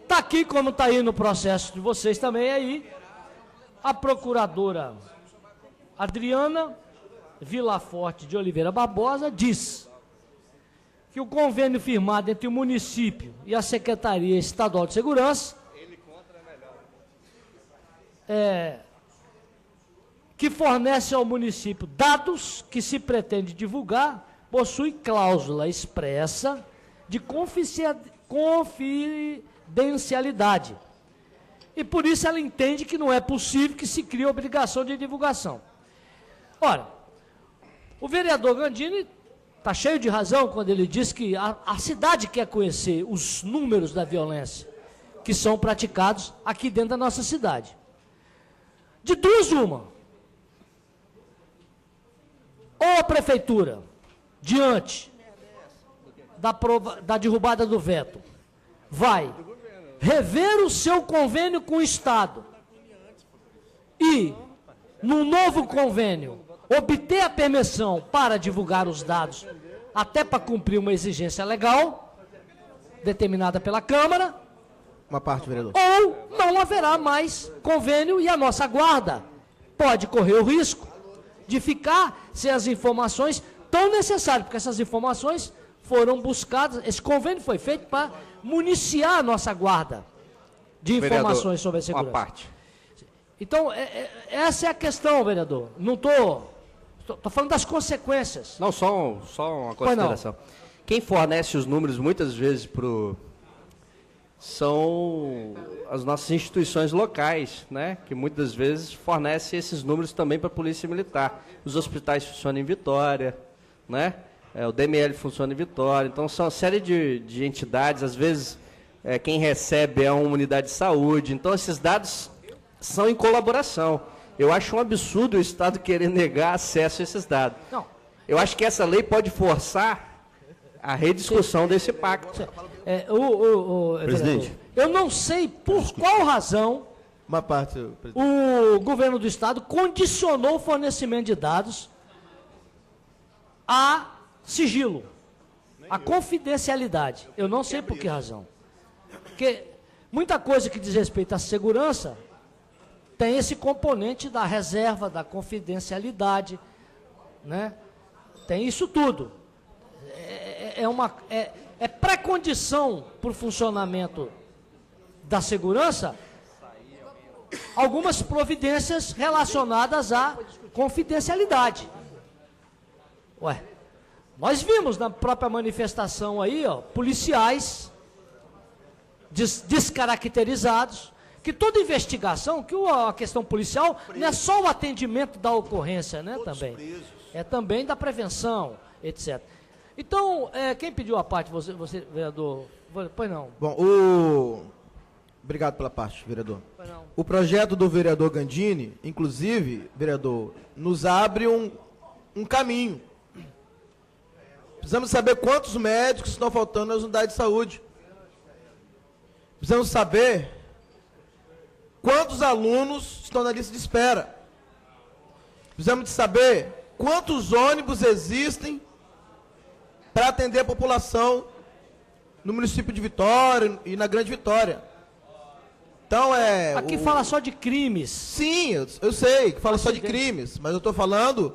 Speaker 8: está aqui, como está aí no processo de vocês também, aí, a procuradora Adriana Vilaforte de Oliveira Barbosa diz que o convênio firmado entre o município e a Secretaria Estadual de Segurança que fornece ao município dados que se pretende divulgar, possui cláusula expressa de confidencialidade. E por isso ela entende que não é possível que se crie obrigação de divulgação. Ora, o vereador Gandini está cheio de razão quando ele diz que a cidade quer conhecer os números da violência que são praticados aqui dentro da nossa cidade. De duas, uma. Ou a prefeitura, diante da derrubada do veto, vai rever o seu convênio com o Estado e, no novo convênio, obter a permissão para divulgar os dados, até para cumprir uma exigência legal, determinada pela Câmara.
Speaker 14: Uma parte, vereador.
Speaker 8: Ou não haverá mais convênio e a nossa guarda pode correr o risco de ficar sem as informações tão necessárias, porque essas informações foram buscadas, esse convênio foi feito para municiar a nossa guarda de informações vereador, sobre a segurança.
Speaker 4: Uma parte.
Speaker 8: Então, essa é a questão, vereador. Não estou falando das consequências.
Speaker 4: Não, só uma consideração. Quem fornece os números muitas vezes são as nossas instituições locais, né? Que muitas vezes fornecem esses números também para a Polícia Militar. Os hospitais funcionam em Vitória, né? O DML funciona em Vitória. Então, são uma série de entidades, às vezes quem recebe é uma unidade de saúde. Então, esses dados são em colaboração. Eu acho um absurdo o Estado querer negar acesso a esses dados.
Speaker 8: Não.
Speaker 4: Eu acho que essa lei pode forçar a rediscussão desse pacto.
Speaker 8: Presidente, eu não sei por qual razão
Speaker 14: uma parte,
Speaker 8: o governo do Estado condicionou o fornecimento de dados a sigilo, a confidencialidade. Eu não sei por que razão. Porque muita coisa que diz respeito à segurança tem esse componente da reserva, da confidencialidade, né? Tem isso tudo. É pré-condição para o funcionamento da segurança algumas providências relacionadas à confidencialidade. Ué, nós vimos na própria manifestação aí, policiais descaracterizados, que toda investigação, que a questão policial não é só o atendimento da ocorrência, né, também. É também da prevenção, etc. Então, quem pediu a parte? Você, vereador? Pois não.
Speaker 14: Bom, obrigado pela parte, vereador.
Speaker 8: Pois não.
Speaker 14: O projeto do vereador Gandini, inclusive, vereador, nos abre um caminho. Precisamos saber quantos médicos estão faltando nas unidades de saúde. Precisamos saber quantos alunos estão na lista de espera. Precisamos saber quantos ônibus existem para atender a população no município de Vitória e na Grande Vitória. Então
Speaker 8: Aqui fala só de crimes.
Speaker 14: Sim, eu sei que fala só de crimes, mas eu estou falando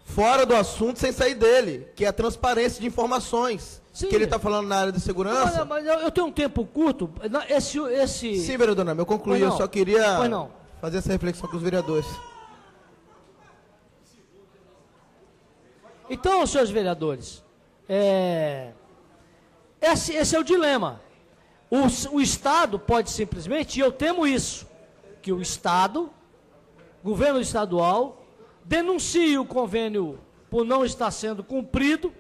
Speaker 14: fora do assunto sem sair dele, que é a transparência de informações. Sim. Que ele está falando na área de segurança.
Speaker 8: Não, mas eu tenho um tempo curto.
Speaker 14: Sim, vereador, eu concluí, eu só queria fazer essa reflexão com os vereadores.
Speaker 8: Então, senhores vereadores, esse é o dilema. O Estado pode simplesmente, e eu temo isso, que o Estado, governo estadual, denuncie o convênio por não estar sendo cumprido,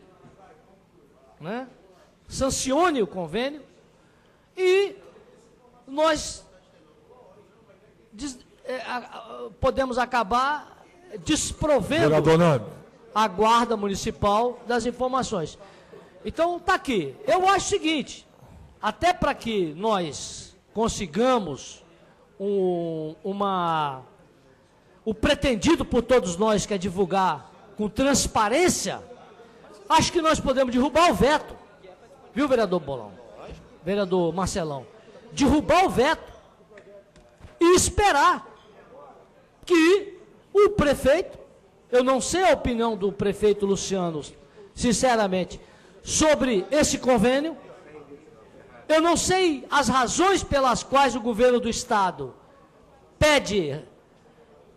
Speaker 8: né? Sancione o convênio e nós podemos acabar desprovendo a guarda municipal das informações. Então, está aqui. Eu acho o seguinte, até para que nós consigamos o pretendido por todos nós, que é divulgar com transparência, acho que nós podemos derrubar o veto. Viu, vereador Bolão? Vereador Marcelão? Derrubar o veto e esperar que o prefeito, eu não sei a opinião do prefeito Luciano, sinceramente, sobre esse convênio, eu não sei as razões pelas quais o governo do Estado pede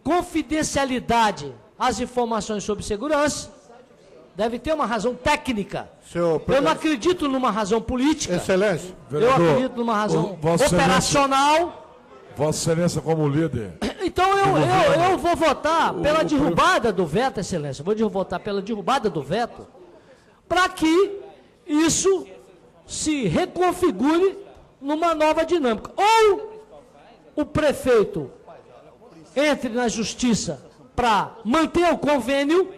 Speaker 8: confidencialidade às informações sobre segurança. Deve ter uma razão técnica. Eu não acredito numa razão política.
Speaker 10: Excelência,
Speaker 8: eu
Speaker 10: vereador,
Speaker 8: acredito numa razão
Speaker 10: Vossa
Speaker 8: operacional.
Speaker 10: Vossa Excelência como líder.
Speaker 8: Então eu vou votar pela derrubada do veto, Excelência. Vou votar pela derrubada do veto, para que isso se reconfigure numa nova dinâmica. Ou o prefeito entre na justiça para manter o convênio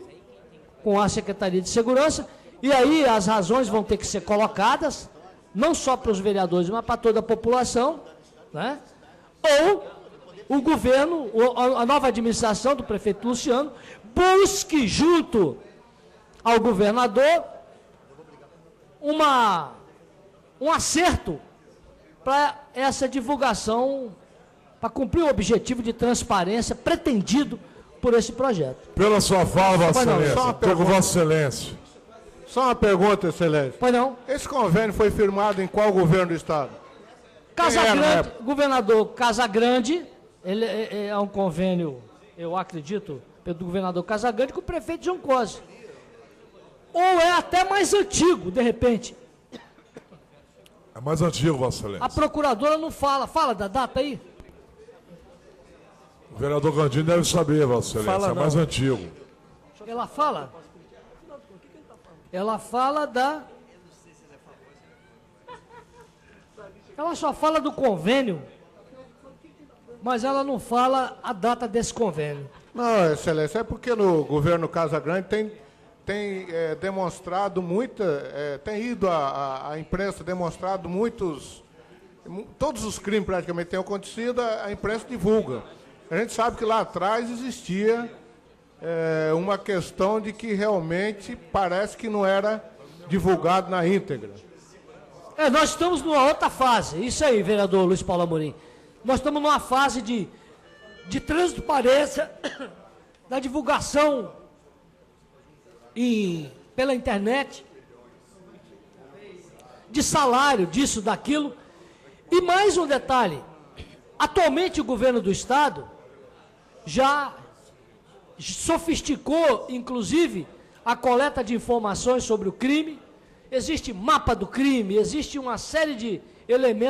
Speaker 8: com a Secretaria de Segurança, e aí as razões vão ter que ser colocadas, não só para os vereadores, mas para toda a população, né? Ou o governo, a nova administração do prefeito Luciano, busque junto ao governador um acerto para essa divulgação, para cumprir o objetivo de transparência pretendido por esse projeto.
Speaker 10: Pela sua fala, Vossa Excelência. Estou com Vossa Excelência.
Speaker 1: Só uma pergunta, Excelência.
Speaker 8: Pois não.
Speaker 1: Esse convênio foi firmado em qual governo do Estado?
Speaker 8: Casagrande, governador Casagrande, ele é um convênio, eu acredito, do governador Casagrande com o prefeito João Cosi. Ou é até mais antigo, de repente.
Speaker 10: É mais antigo, Vossa Excelência.
Speaker 8: A procuradora não fala. Fala da data aí.
Speaker 10: O vereador Gandini deve saber, Vossa Excelência. É mais antigo.
Speaker 8: Ela fala? Ela fala da... Ela só fala do convênio, mas ela não fala a data desse convênio.
Speaker 1: Não, Excelência, é porque no governo Casagrande tem demonstrado tem ido a imprensa demonstrado todos os crimes praticamente têm acontecido, a imprensa divulga. A gente sabe que lá atrás existia uma questão de que realmente parece que não era divulgado na íntegra.
Speaker 8: Nós estamos numa outra fase, isso aí, vereador Luiz Paulo Amorim. Nós estamos numa fase de transparência da divulgação pela internet, de salário, disso, daquilo. E mais um detalhe, atualmente o governo do Estado já sofisticou, inclusive, a coleta de informações sobre o crime. Existe mapa do crime, existe uma série de elementos